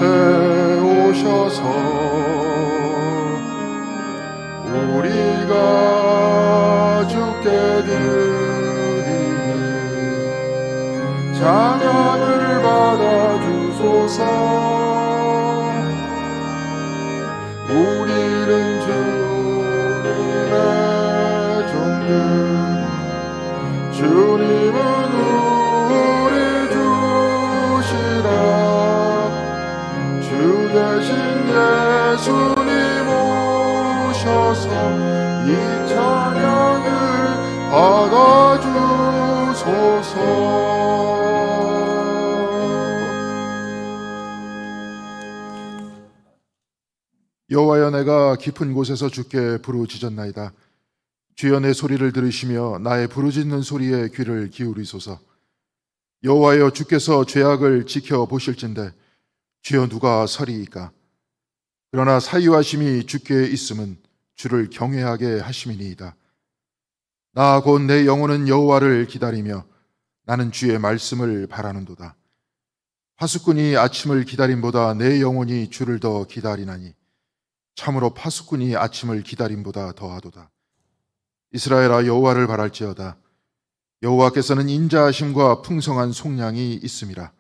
세우셔서 우리가 주께 드리는 찬양을 받아주소서. 우리는 주님의 종들, 주님은 우리 주시라. 주 대신 예수님 오셔서 이 찬양을 받아주소서. 여호와여, 내가 깊은 곳에서 주께 부르짖었나이다. 주여, 내 소리를 들으시며 나의 부르짖는 소리에 귀를 기울이소서. 여호와여, 주께서 죄악을 지켜보실진대 주여 누가 서리이까? 그러나 사유하심이 주께 있음은 주를 경외하게 하심이니이다. 나 곧 내 영혼은 여호와를 기다리며 나는 주의 말씀을 바라는도다. 파수꾼이 아침을 기다림보다 내 영혼이 주를 더 기다리나니 참으로 파수꾼이 아침을 기다림보다 더하도다. 이스라엘아, 여호와를 바랄지어다. 여호와께서는 인자하심과 풍성한 속량이 있음이라.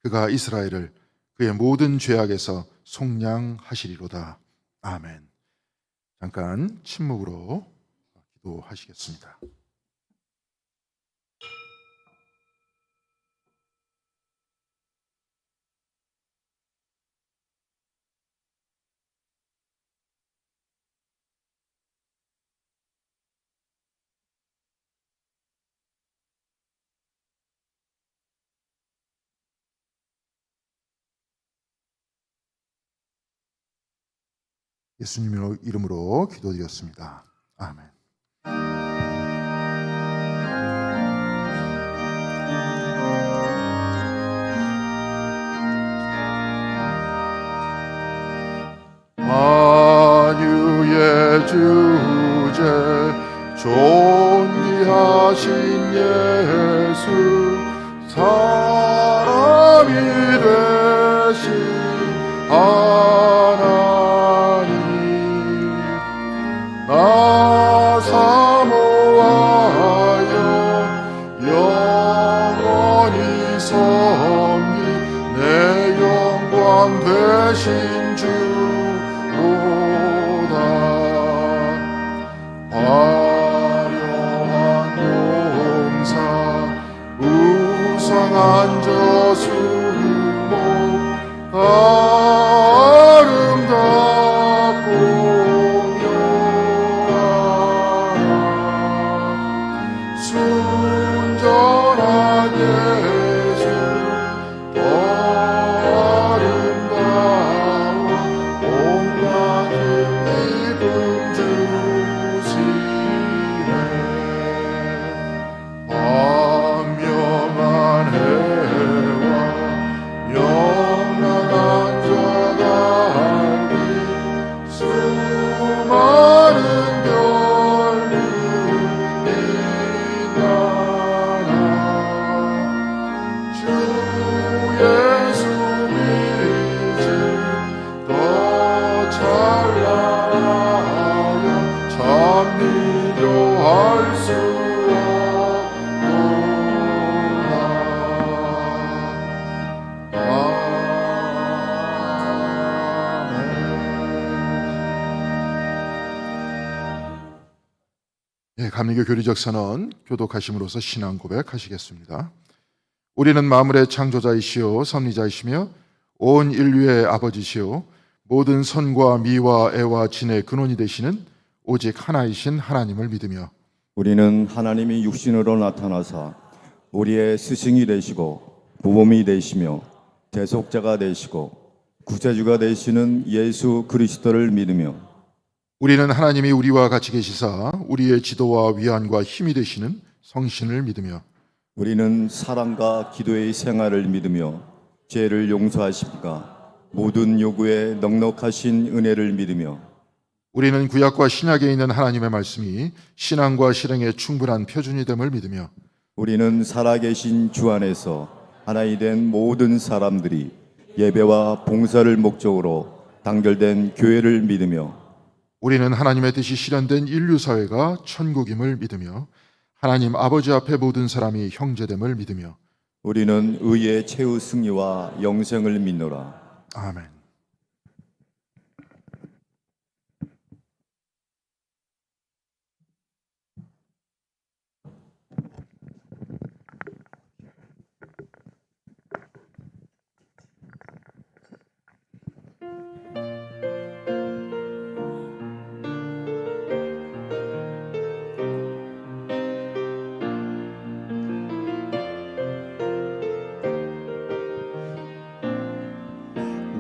그가 이스라엘을 그의 모든 죄악에서 속량하시리로다. 아멘. 잠깐 침묵으로 기도하시겠습니다. 예수님 이름으로 기도드렸습니다. 아멘. 만유의 주제 존귀하신 예수, 사람이 되신 나 사모하여 영원히 섬기 내 영광 되신 주로다. 화려한 용사 우상한 저 수목 아름답고 순전한 예수 더 아름다워 온갖 기쁨 주시네. 광명한 해와 영원한 저 달빛 수많은 별들 감리교 교리적 선언 교독하심으로써 신앙 고백하시겠습니다. 우리는 만물의 창조자이시오 섭리자이시며 온 인류의 아버지시오 모든 선과 미와 애와 진의 근원이 되시는 오직 하나이신 하나님을 믿으며 우리는 하나님이 육신으로 나타나사 우리의 스승이 되시고 모범이 되시며 대속자가 되시고 구세주가 되시는 예수 그리스도를 믿으며 우리는 하나님이 우리와 같이 계시사 우리의 지도와 위안과 힘이 되시는 성신을 믿으며 우리는 사랑과 기도의 생활을 믿으며 죄를 용서하십니까 모든 요구에 넉넉하신 은혜를 믿으며 우리는 구약과 신약에 있는 하나님의 말씀이 신앙과 실행에 충분한 표준이 됨을 믿으며 우리는 살아계신 주 안에서 하나이 된 모든 사람들이 예배와 봉사를 목적으로 단결된 교회를 믿으며 우리는 하나님의 뜻이 실현된 인류 사회가 천국임을 믿으며 하나님 아버지 앞에 모든 사람이 형제됨을 믿으며 우리는 의의 최후 승리와 영생을 믿노라. 아멘.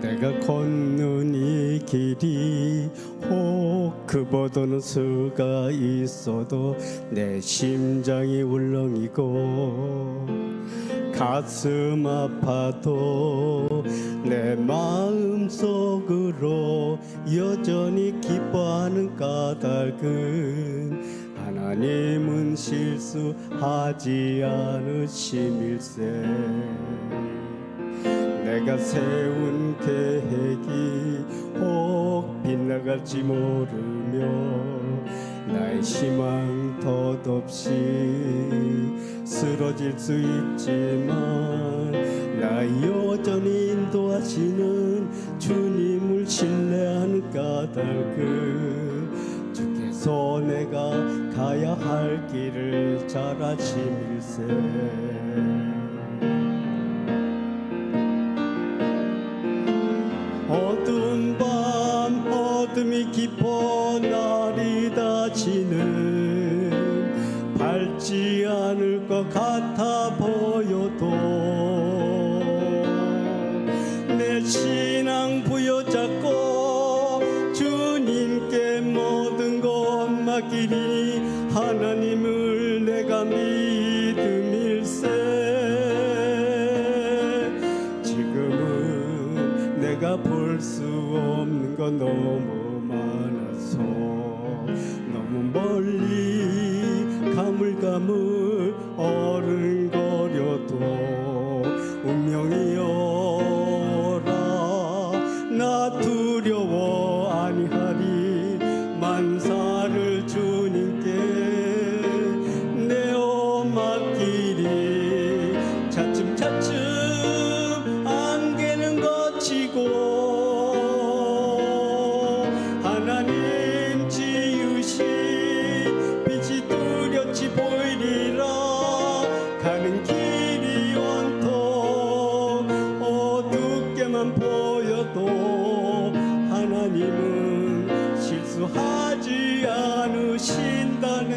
내가 걷는 이 길이 혹 그보다는 수가 있어도 내 심장이 울렁이고 가슴 아파도 내 마음 속으로 여전히 기뻐하는 까닭은 하나님은 실수하지 않으심일세. 내가 세운 계획이 혹 빗나갈지 모르며 나의 희망 덧없이 쓰러질 수 있지만 나 여전히 인도하시는 주님을 신뢰하는 까닭은 주께서 내가 가야 할 길을 잘 아심일세. 어두운 밤 어둠이 깊어 날이 닫히는 밝지 않을 것 같아 보여도 내 신앙 부여잡고 주님께 모든 것 맡기니 하나님을 내가 믿음일세. 지금은 내가 볼 수 없는 건 너무 많아서 너무 멀리 가물가물 어른거려도 운명이여라 나 두려워 아니하리. 만사를 주님께 내어 맡기리. 차츰차츰 안개는 거치고 하나님 지으신 빛이 뚜렷이 보이리라. 가는 길이 온통 어둡게만 보여도 하나님은 실수하지 않으신다네.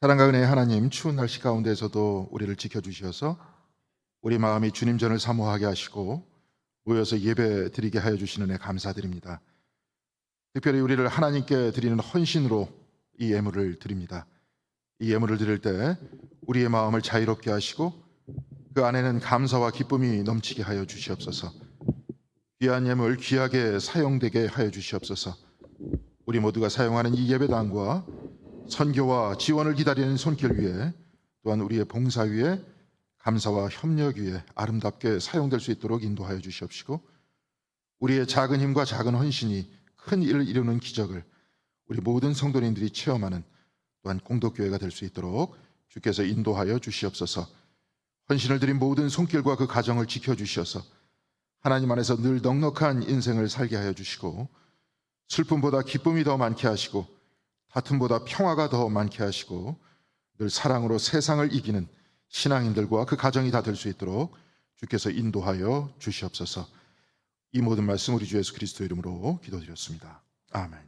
사랑과 은혜의 하나님, 추운 날씨 가운데서도 우리를 지켜주셔서 우리 마음이 주님 전을 사모하게 하시고 모여서 예배 드리게 하여 주시는 애 감사드립니다. 특별히 우리를 하나님께 드리는 헌신으로 이 예물을 드립니다. 이 예물을 드릴 때 우리의 마음을 자유롭게 하시고 그 안에는 감사와 기쁨이 넘치게 하여 주시옵소서. 귀한 예물 귀하게 사용되게 하여 주시옵소서. 우리 모두가 사용하는 이 예배당과 선교와 지원을 기다리는 손길 위에 또한 우리의 봉사 위에 감사와 협력 위에 아름답게 사용될 수 있도록 인도하여 주시옵시고 우리의 작은 힘과 작은 헌신이 큰 일을 이루는 기적을 우리 모든 성도님들이 체험하는 또한 공덕교회가 될 수 있도록 주께서 인도하여 주시옵소서. 헌신을 드린 모든 손길과 그 가정을 지켜주셔서 하나님 안에서 늘 넉넉한 인생을 살게 하여 주시고 슬픔보다 기쁨이 더 많게 하시고 다툼보다 평화가 더 많게 하시고 늘 사랑으로 세상을 이기는 신앙인들과 그 가정이 다 될 수 있도록 주께서 인도하여 주시옵소서. 이 모든 말씀 우리 주 예수 그리스도 이름으로 기도드렸습니다. 아멘.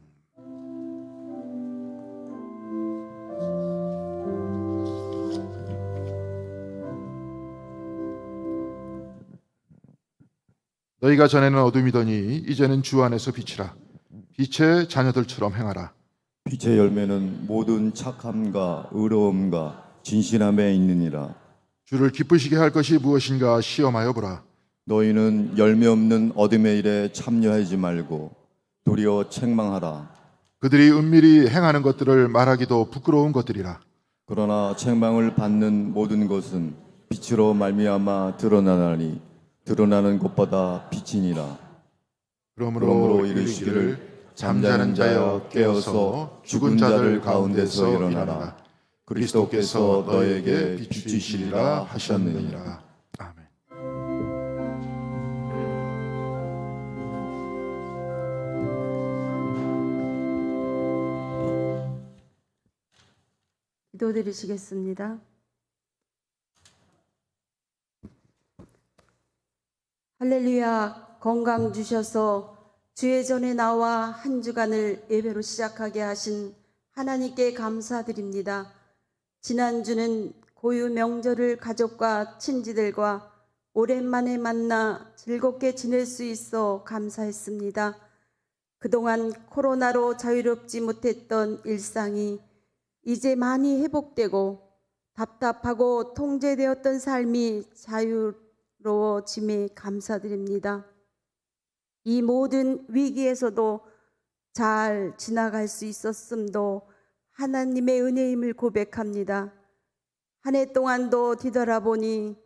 너희가 전에는 어둠이더니 이제는 주 안에서 빛이라. 빛의 자녀들처럼 행하라. 빛의 열매는 모든 착함과 의로움과 진실함에 있느니라. 주를 기쁘시게 할 것이 무엇인가 시험하여 보라. 너희는 열매 없는 어둠의 일에 참여하지 말고 도리어 책망하라. 그들이 은밀히 행하는 것들을 말하기도 부끄러운 것들이라. 그러나 책망을 받는 모든 것은 빛으로 말미암아 드러나나니 드러나는 것보다 빛이니라. 그러므로 이르시기를 잠자는 자여 깨어서 죽은 자들 가운데서 일어나라. 그리스도께서 너에게 비추시리라 하셨느니라. 아멘. 기도드리시겠습니다. 할렐루야. 건강 주셔서 주의 전에 나와 한 주간을 예배로 시작하게 하신 하나님께 감사드립니다. 지난주는 고유 명절을 가족과 친지들과 오랜만에 만나 즐겁게 지낼 수 있어 감사했습니다. 그동안 코로나로 자유롭지 못했던 일상이 이제 많이 회복되고 답답하고 통제되었던 삶이 자유로워짐에 감사드립니다. 이 모든 위기에서도 잘 지나갈 수 있었음도 하나님의 은혜임을 고백합니다. 한 해 동안도 뒤돌아보니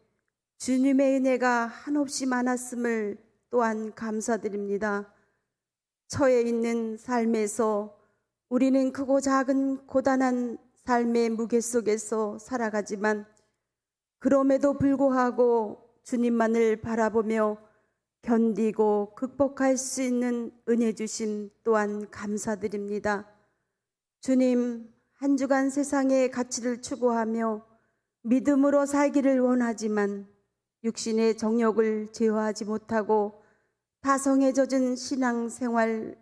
주님의 은혜가 한없이 많았음을 또한 감사드립니다. 처해 있는 삶에서 우리는 크고 작은 고단한 삶의 무게 속에서 살아가지만 그럼에도 불구하고 주님만을 바라보며 견디고 극복할 수 있는 은혜 주심 또한 감사드립니다. 주님, 한 주간 세상의 가치를 추구하며 믿음으로 살기를 원하지만 육신의 정욕을 제어하지 못하고 타성에 젖은 신앙생활,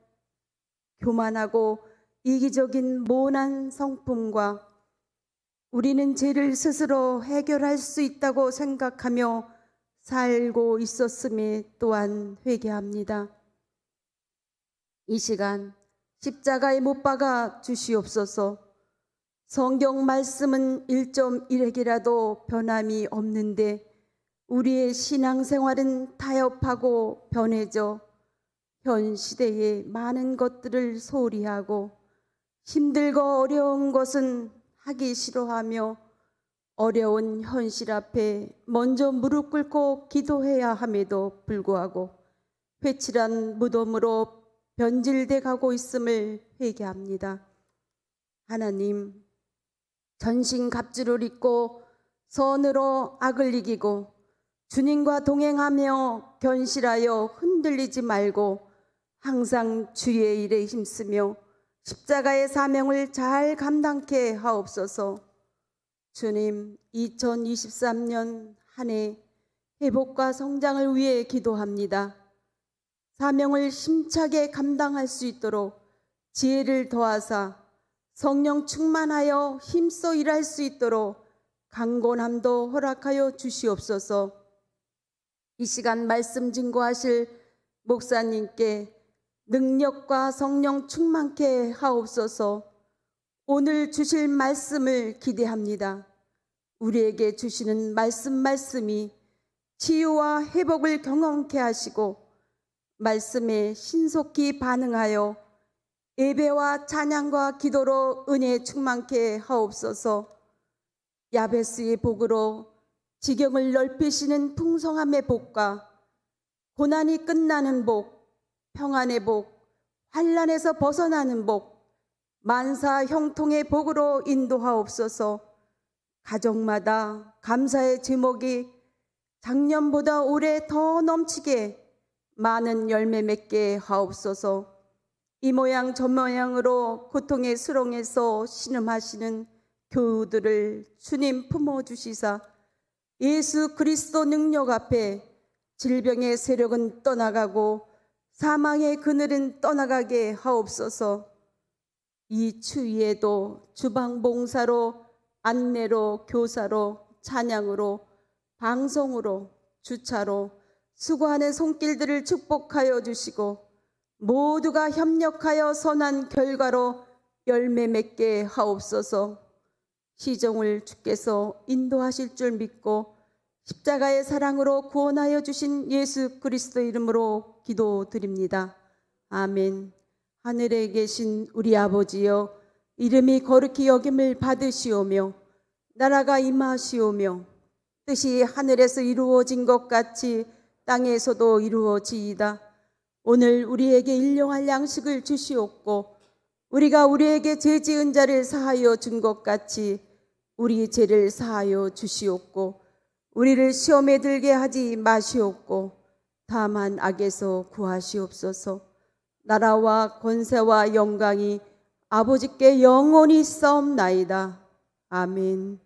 교만하고 이기적인 모난 성품과 우리는 죄를 스스로 해결할 수 있다고 생각하며 살고 있었음에 또한 회개합니다. 이 시간 십자가에 못 박아 주시옵소서. 성경 말씀은 1.1핵이라도 변함이 없는데 우리의 신앙생활은 타협하고 변해져 현 시대의 많은 것들을 소홀히 하고 힘들고 어려운 것은 하기 싫어하며 어려운 현실 앞에 먼저 무릎 꿇고 기도해야 함에도 불구하고 회칠한 무덤으로 변질돼 가고 있음을 회개합니다. 하나님, 전신갑주를 입고 선으로 악을 이기고 주님과 동행하며 견실하여 흔들리지 말고 항상 주의 일에 힘쓰며 십자가의 사명을 잘 감당케 하옵소서. 주님, 2023년 한 해 회복과 성장을 위해 기도합니다. 사명을 힘차게 감당할 수 있도록 지혜를 더하사 성령 충만하여 힘써 일할 수 있도록 강건함도 허락하여 주시옵소서. 이 시간 말씀 증거하실 목사님께 능력과 성령 충만케 하옵소서. 오늘 주실 말씀을 기대합니다. 우리에게 주시는 말씀이 치유와 회복을 경험케 하시고 말씀에 신속히 반응하여 예배와 찬양과 기도로 은혜 충만케 하옵소서. 야베스의 복으로 지경을 넓히시는 풍성함의 복과 고난이 끝나는 복, 평안의 복, 환난에서 벗어나는 복, 만사 형통의 복으로 인도하옵소서. 가정마다 감사의 제목이 작년보다 올해 더 넘치게 많은 열매 맺게 하옵소서. 이 모양 저 모양으로 고통의 수렁에서 신음하시는 교우들을 주님 품어주시사 예수 그리스도 능력 앞에 질병의 세력은 떠나가고 사망의 그늘은 떠나가게 하옵소서. 이 추위에도 주방봉사로 안내로 교사로 찬양으로 방송으로 주차로 수고하는 손길들을 축복하여 주시고 모두가 협력하여 선한 결과로 열매 맺게 하옵소서. 시종을 주께서 인도하실 줄 믿고 십자가의 사랑으로 구원하여 주신 예수 그리스도 이름으로 기도드립니다. 아멘. 하늘에 계신 우리 아버지여, 이름이 거룩히 여김을 받으시오며 나라가 임하시오며 뜻이 하늘에서 이루어진 것 같이 땅에서도 이루어지이다. 오늘 우리에게 일용할 양식을 주시옵고 우리가 우리에게 죄 지은 자를 사하여 준 것 같이 우리 죄를 사하여 주시옵고 우리를 시험에 들게 하지 마시옵고 다만 악에서 구하시옵소서. 나라와 권세와 영광이 아버지께 영원히 있사옵나이다. 아멘.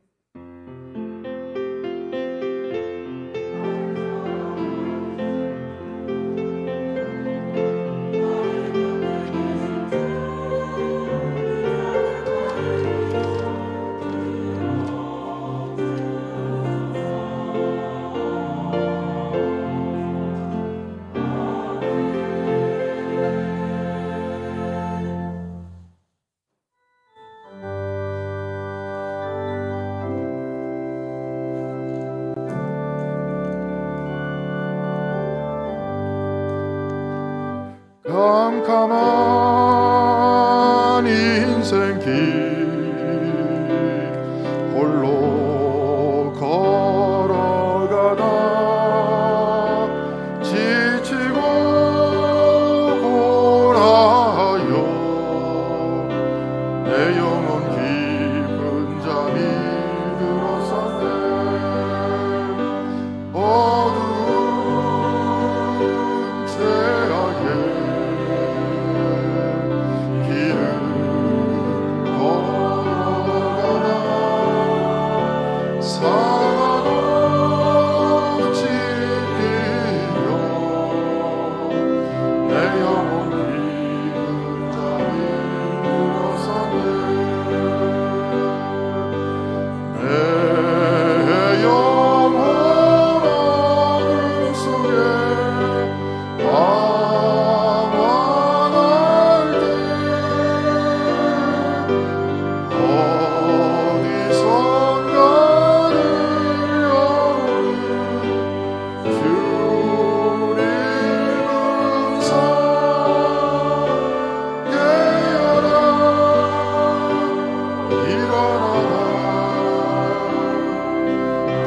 캄캄한 인생길 홀로 걸어가다 지치고 고라하여 내 영혼 깊은 잠이 들었었네. 어두운 최악의 길을 걸어가다 사랑으로 찢기며 내 영혼 깊은 잠이 들었었네. 내 영혼 어둠 속에 방황할 때 어디선가 들려오는 주님은 사 깨어라 일어나라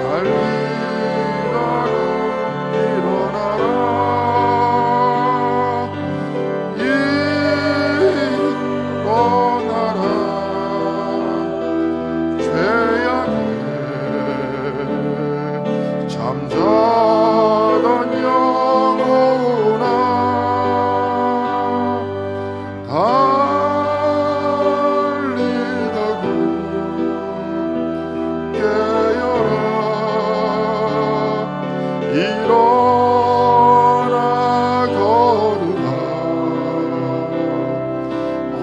달리라고 일어나라 일어나라 죄악에 잠자던 영혼아 달리다고 깨어라 일어나 걸으라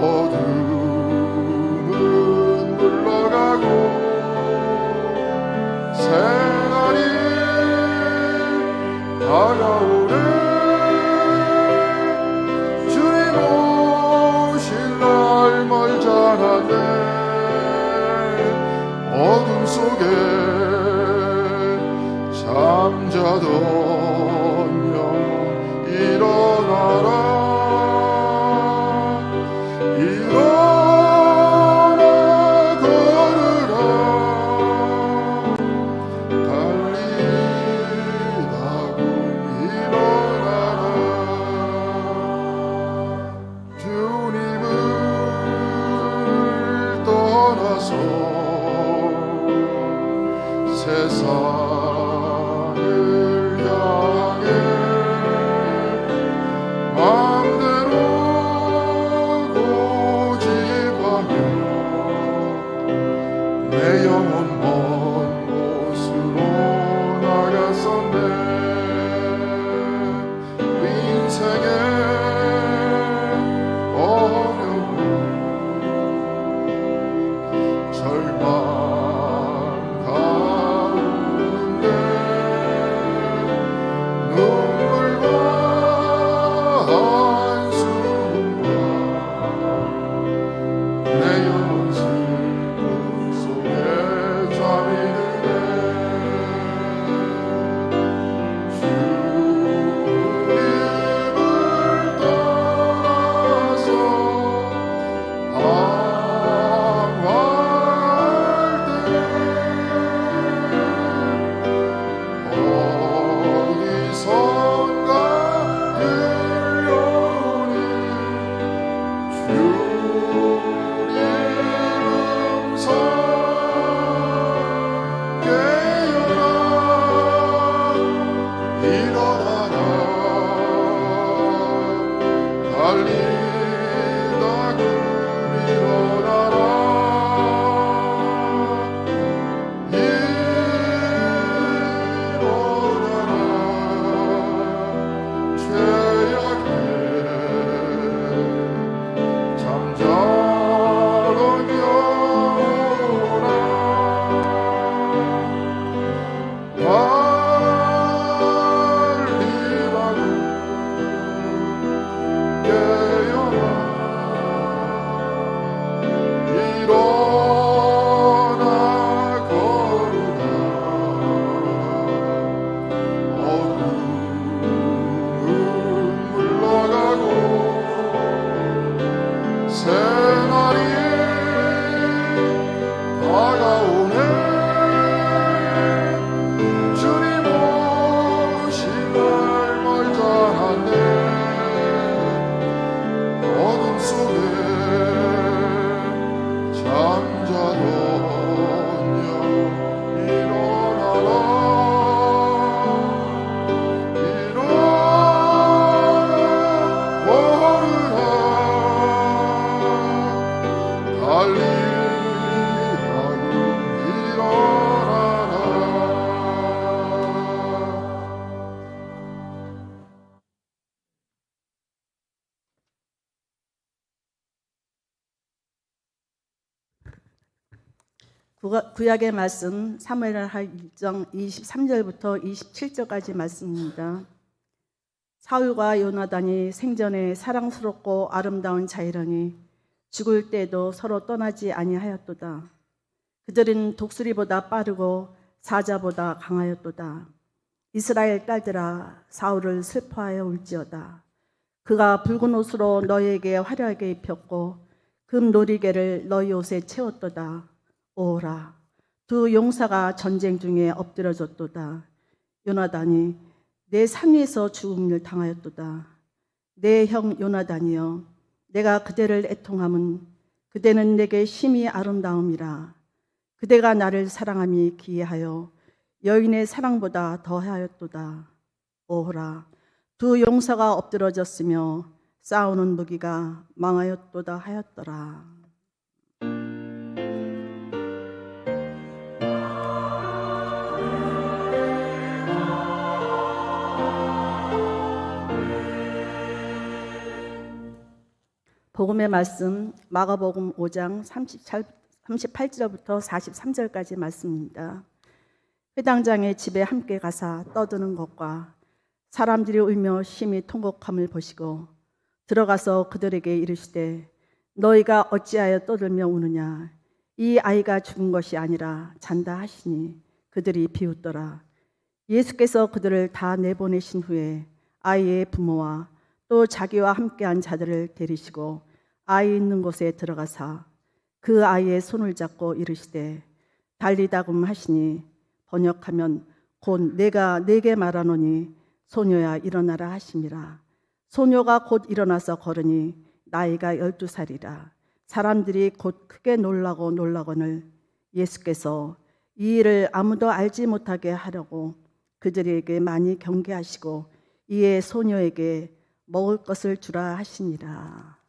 어둠은 물러가고 새날이 다가오네. 주님 오실 날 멀잖아네. 어둠 속에 잠자던 영혼 일어나라 일어나 걸으라 달리다고 일어나라. 주님을 떠나서 세상을 향해 마음대로 고집하며 내 영혼 먼 곳으로 나갔었네. 인생의 어려움 절망 가운데 눈물과 한숨과 내 구약의 말씀 사무엘하 1장 23절부터 27절까지 말씀입니다. 사울과 요나단이 생전에 사랑스럽고 아름다운 자이러니 죽을 때도 서로 떠나지 아니하였도다. 그들은 독수리보다 빠르고 사자보다 강하였도다. 이스라엘 딸들아, 사울을 슬퍼하여 울지어다. 그가 붉은 옷으로 너희에게 화려하게 입혔고 금 놀이개를 너희 옷에 채웠도다. 오라, 두 용사가 전쟁 중에 엎드려졌도다. 요나단이 내 산 위에서 죽음을 당하였도다. 내 형 요나단이여, 내가 그대를 애통함은 그대는 내게 심히 아름다움이라. 그대가 나를 사랑함이 기이하여 여인의 사랑보다 더하였도다. 오호라, 두 용사가 엎드러졌으며 싸우는 무기가 망하였도다 하였더라. 복음의 말씀 마가복음 5장 38절부터 43절까지 말씀입니다. 회당장의 집에 함께 가사 떠드는 것과 사람들이 울며 심히 통곡함을 보시고 들어가서 그들에게 이르시되 너희가 어찌하여 떠들며 우느냐. 이 아이가 죽은 것이 아니라 잔다 하시니 그들이 비웃더라. 예수께서 그들을 다 내보내신 후에 아이의 부모와 또 자기와 함께한 자들을 데리시고 아이 있는 곳에 들어가사 그 아이의 손을 잡고 이르시되 달리다금 하시니 번역하면 곧 내가 네게 말하노니 소녀야 일어나라 하심이라. 소녀가 곧 일어나서 걸으니 나이가 12살이라. 사람들이 곧 크게 놀라거늘 예수께서 이 일을 아무도 알지 못하게 하려고 그들에게 많이 경계하시고 이에 소녀에게 먹을 것을 주라 하시니라.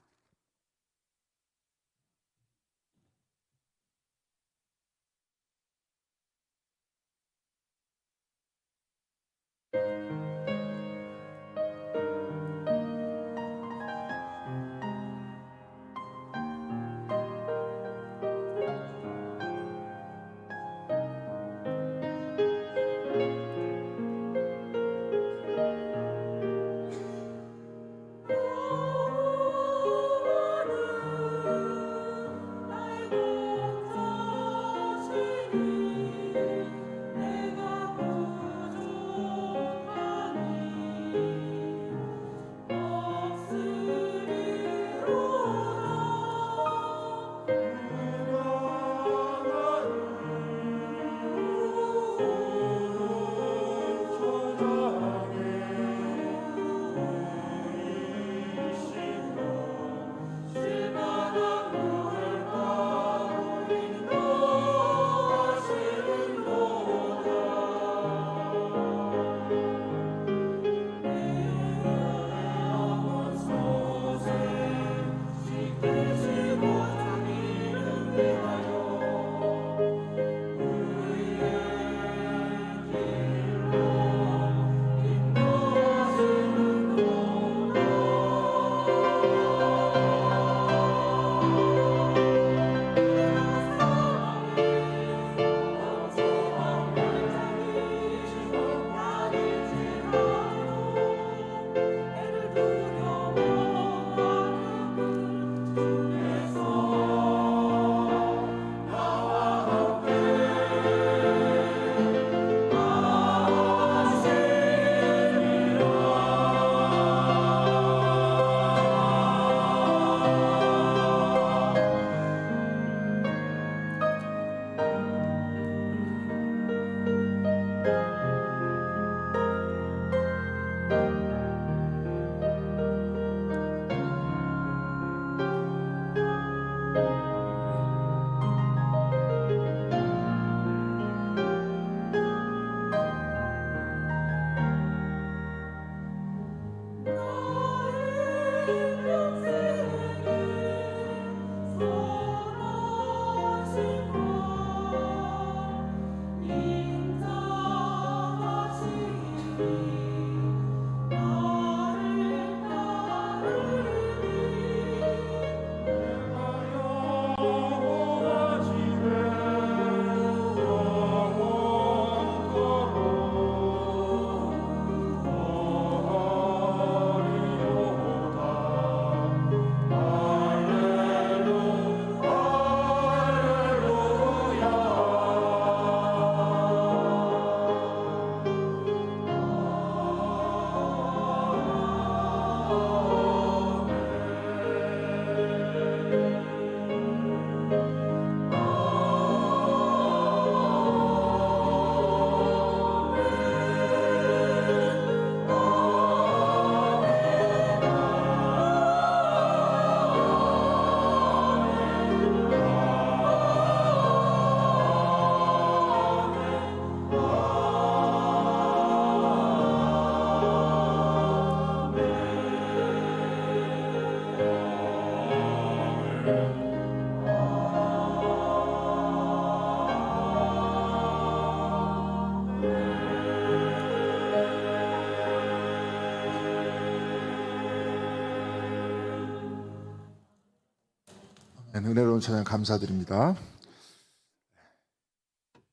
은혜로운 찬양 감사드립니다.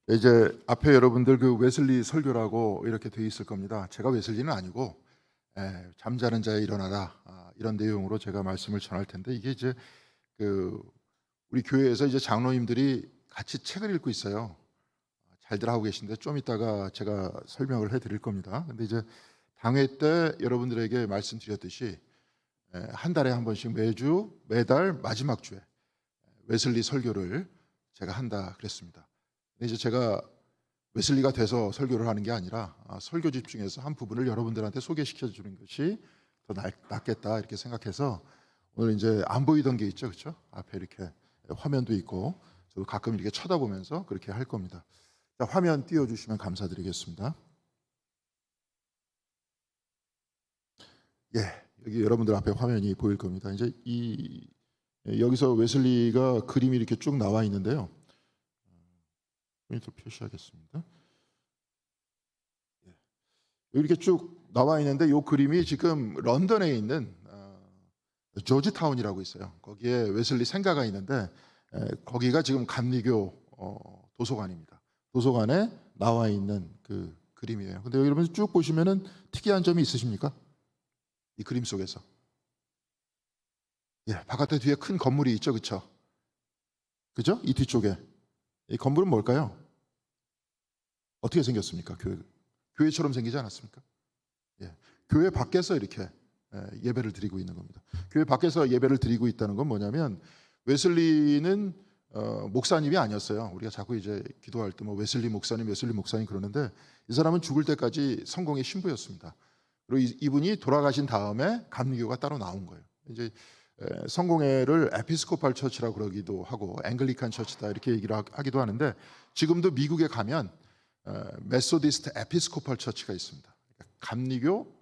이제 앞에 여러분들 그 웨슬리 설교라고 이렇게 돼 있을 겁니다. 제가 웨슬리는 아니고 잠자는 자에 일어나라, 이런 내용으로 제가 말씀을 전할 텐데, 이게 이제 그 우리 교회에서 이제 장로님들이 같이 책을 읽고 있어요. 잘들 하고 계신데 좀 이따가 제가 설명을 해드릴 겁니다. 근데 이제 당회 때 여러분들에게 말씀드렸듯이 한 달에 한 번씩 매달 마지막 주에 웨슬리 설교를 제가 한다 그랬습니다. 근데 이제 제가 웨슬리가 돼서 설교를 하는 게 아니라 설교집 중에서 한 부분을 여러분들한테 소개시켜 주는 것이 더 낫겠다 이렇게 생각해서 오늘 이제 안 보이던 게 있죠, 그렇죠? 앞에 이렇게 화면도 있고 저도 가끔 이렇게 쳐다보면서 그렇게 할 겁니다. 자, 화면 띄워주시면 감사드리겠습니다. 예, 여기 여러분들 앞에 화면이 보일 겁니다. 이제 여기서 웨슬리가 그림이 이렇게 쭉 나와 있는데요. 포인트 표시하겠습니다. 예. 이렇게 쭉 나와 있는데 이 그림이 지금 런던에 있는 조지타운이라고 있어요. 거기에 웨슬리 생가가 있는데 거기가 지금 감리교 도서관입니다. 도서관에 나와 있는 그 그림이에요. 근데 여러분 쭉 보시면은 특이한 점이 있으십니까? 이 그림 속에서. 예, 바깥에 뒤에 큰 건물이 있죠, 그렇죠? 그죠? 이 뒤쪽에 이 건물은 뭘까요? 어떻게 생겼습니까? 교회처럼 생기지 않았습니까? 예, 교회 밖에서 이렇게 예배를 드리고 있는 겁니다. 교회 밖에서 예배를 드리고 있다는 건 뭐냐면 웨슬리는 목사님이 아니었어요. 우리가 자꾸 이제 기도할 때 뭐 웨슬리 목사님 그러는데 이 사람은 죽을 때까지 성공의 신부였습니다. 그리고 이분이 돌아가신 다음에 감리교가 따로 나온 거예요. 이제 성공회를 에피스코팔 처치라고 그러기도 하고 앵글리칸 처치다 이렇게 얘기를 하기도 하는데 지금도 미국에 가면 메소디스트 에피스코팔 처치가 있습니다. 그러니까 감리교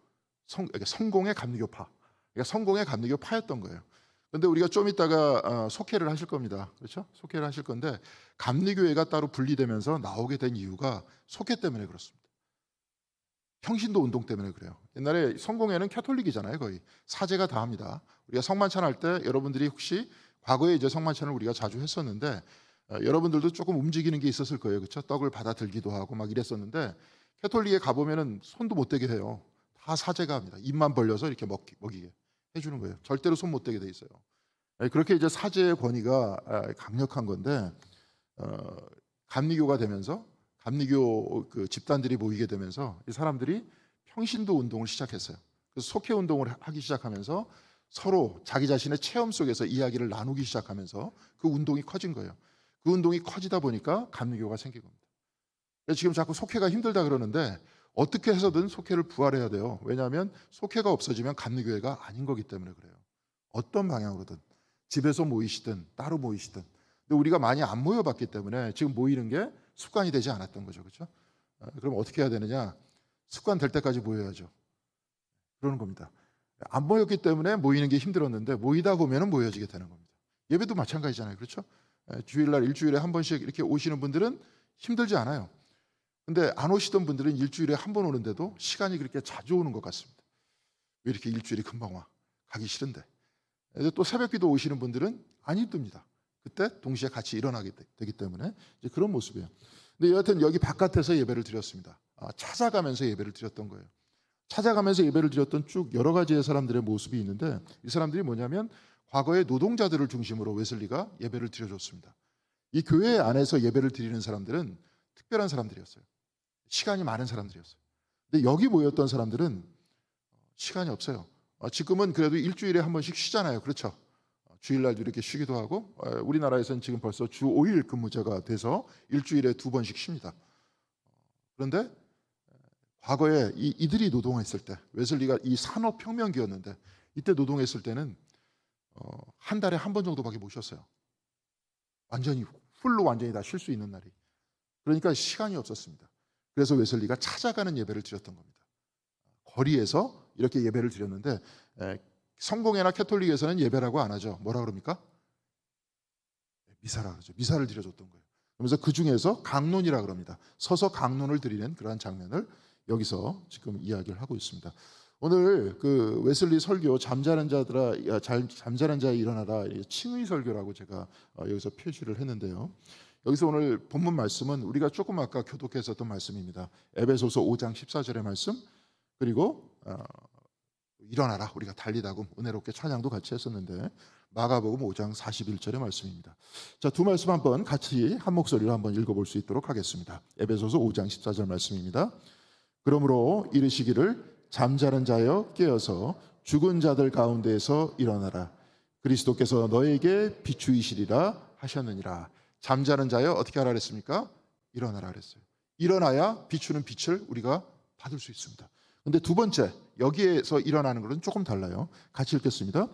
성공의 감리교파, 그러니까 성공의 감리교파였던 거예요. 그런데 우리가 좀 이따가 속회를 하실 겁니다, 그렇죠? 속회를 하실 건데 감리교회가 따로 분리되면서 나오게 된 이유가 속회 때문에 그렇습니다. 평신도 운동 때문에 그래요. 옛날에 성공회는 캐톨릭이잖아요, 거의 사제가 다 합니다. 우리가 성만찬 할 때 여러분들이 혹시 과거에 이제 성만찬을 우리가 자주 했었는데 여러분들도 조금 움직이는 게 있었을 거예요, 그렇죠? 떡을 받아 들기도 하고 막 이랬었는데 캐톨릭에 가 보면은 손도 못 대게 해요. 다 사제가 합니다. 입만 벌려서 이렇게 먹이게 해주는 거예요. 절대로 손 못 대게 돼 있어요. 그렇게 이제 사제의 권위가 강력한 건데 감리교가 되면서 감리교 그 집단들이 모이게 되면서 이 사람들이 평신도 운동을 시작했어요. 그래서 속회 운동을 하기 시작하면서 서로 자기 자신의 체험 속에서 이야기를 나누기 시작하면서 그 운동이 커진 거예요. 그 운동이 커지다 보니까 감리교가 생긴 겁니다. 그래서 지금 자꾸 속회가 힘들다 그러는데 어떻게 해서든 속회를 부활해야 돼요. 왜냐하면 속회가 없어지면 감리교회가 아닌 거기 때문에 그래요. 어떤 방향으로든 집에서 모이시든 따로 모이시든. 근데 우리가 많이 안 모여봤기 때문에 지금 모이는 게 습관이 되지 않았던 거죠, 그렇죠? 그럼 어떻게 해야 되느냐? 습관 될 때까지 모여야죠. 그러는 겁니다. 안 모였기 때문에 모이는 게 힘들었는데 모이다 보면은 모여지게 되는 겁니다. 예배도 마찬가지잖아요, 그렇죠? 주일날 일주일에 한 번씩 이렇게 오시는 분들은 힘들지 않아요. 근데 안 오시던 분들은 일주일에 한 번 오는데도 시간이 그렇게 자주 오는 것 같습니다. 왜 이렇게 일주일이 금방 와? 가기 싫은데. 또 새벽기도 오시는 분들은 안 힘듭니다. 그때 동시에 같이 일어나게 되기 때문에 이제 그런 모습이에요. 근데 여하튼 여기 바깥에서 예배를 드렸습니다. 찾아가면서 예배를 드렸던 거예요. 찾아가면서 예배를 드렸던 쭉 여러 가지의 사람들의 모습이 있는데 이 사람들이 뭐냐면 과거의 노동자들을 중심으로 웨슬리가 예배를 드려줬습니다. 이 교회 안에서 예배를 드리는 사람들은 특별한 사람들이었어요. 시간이 많은 사람들이었어요. 근데 여기 모였던 사람들은 시간이 없어요. 지금은 그래도 일주일에 한 번씩 쉬잖아요, 그렇죠? 주일날도 이렇게 쉬기도 하고 우리나라에서는 지금 벌써 주 5일 근무제가 돼서 일주일에 2번씩 쉽니다. 그런데 과거에 이들이 노동했을 때 웨슬리가 이 산업혁명기였는데 이때 노동했을 때는 한 달에 한 번 정도밖에 못 쉬었어요. 완전히 풀로 완전히 다 쉴 수 있는 날이. 그러니까 시간이 없었습니다. 그래서 웨슬리가 찾아가는 예배를 드렸던 겁니다. 거리에서 이렇게 예배를 드렸는데 성공회나 캐톨릭에서는 예배라고 안 하죠. 뭐라 그럽니까? 미사라 그러죠. 미사를 드려줬던 거예요. 그러면서 그 중에서 강론이라 그럽니다. 서서 강론을 드리는 그러한 장면을 여기서 지금 이야기를 하고 있습니다. 오늘 그 웨슬리 설교 잠자는 자들아 잠자는 자에 일어나라 칭의 설교라고 제가 여기서 표시를 했는데요. 여기서 오늘 본문 말씀은 우리가 조금 아까 교독했었던 말씀입니다. 에베소서 5장 14절의 말씀, 그리고 일어나라 우리가 달리다고 은혜롭게 찬양도 같이 했었는데 마가복음 5장 41절의 말씀입니다. 자, 두 말씀 한번 같이 한 목소리로 한번 읽어볼 수 있도록 하겠습니다. 에베소서 5장 14절 말씀입니다. 그러므로 이르시기를 잠자는 자여 깨어서 죽은 자들 가운데에서 일어나라. 그리스도께서 너에게 비추이시리라 하셨느니라. 잠자는 자여 어떻게 하라 그랬습니까? 일어나라 그랬어요. 일어나야 비추는 빛을 우리가 받을 수 있습니다. 근데 두 번째, 여기에서 일어나는 것은 조금 달라요. 같이 읽겠습니다.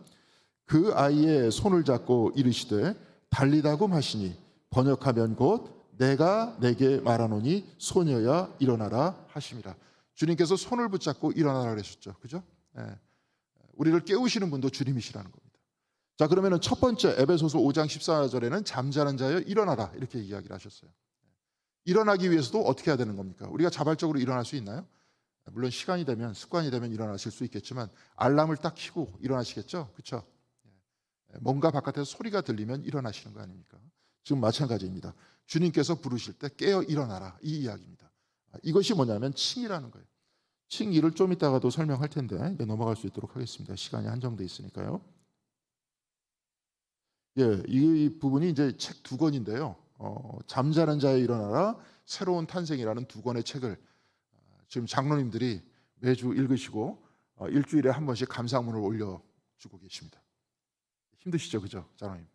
그 아이의 손을 잡고 이르시되 달리다고 하시니 번역하면 곧 내가 내게 말하노니 소녀야 일어나라 하심이라. 주님께서 손을 붙잡고 일어나라 그러셨죠. 그죠? 네. 우리를 깨우시는 분도 주님이시라는 겁니다. 자, 그러면은 첫 번째 에베소서 5장 14절에는 잠자는 자여 일어나라 이렇게 이야기를 하셨어요. 일어나기 위해서도 어떻게 해야 되는 겁니까? 우리가 자발적으로 일어날 수 있나요? 물론 시간이 되면 습관이 되면 일어나실 수 있겠지만 알람을 딱 켜고 일어나시겠죠? 그렇죠? 뭔가 바깥에서 소리가 들리면 일어나시는 거 아닙니까? 지금 마찬가지입니다. 주님께서 부르실 때 깨어 일어나라 이 이야기입니다. 이것이 뭐냐면 칭의라는 거예요. 칭의를 좀 이따가도 설명할 텐데 넘어갈 수 있도록 하겠습니다. 시간이 한정돼 있으니까요. 예, 이 부분이 이제 책 두 권인데요. 잠자는 자에 일어나라, 새로운 탄생이라는 두 권의 책을 지금 장로님들이 매주 읽으시고 일주일에 한 번씩 감상문을 올려주고 계십니다. 힘드시죠, 그죠, 장로님?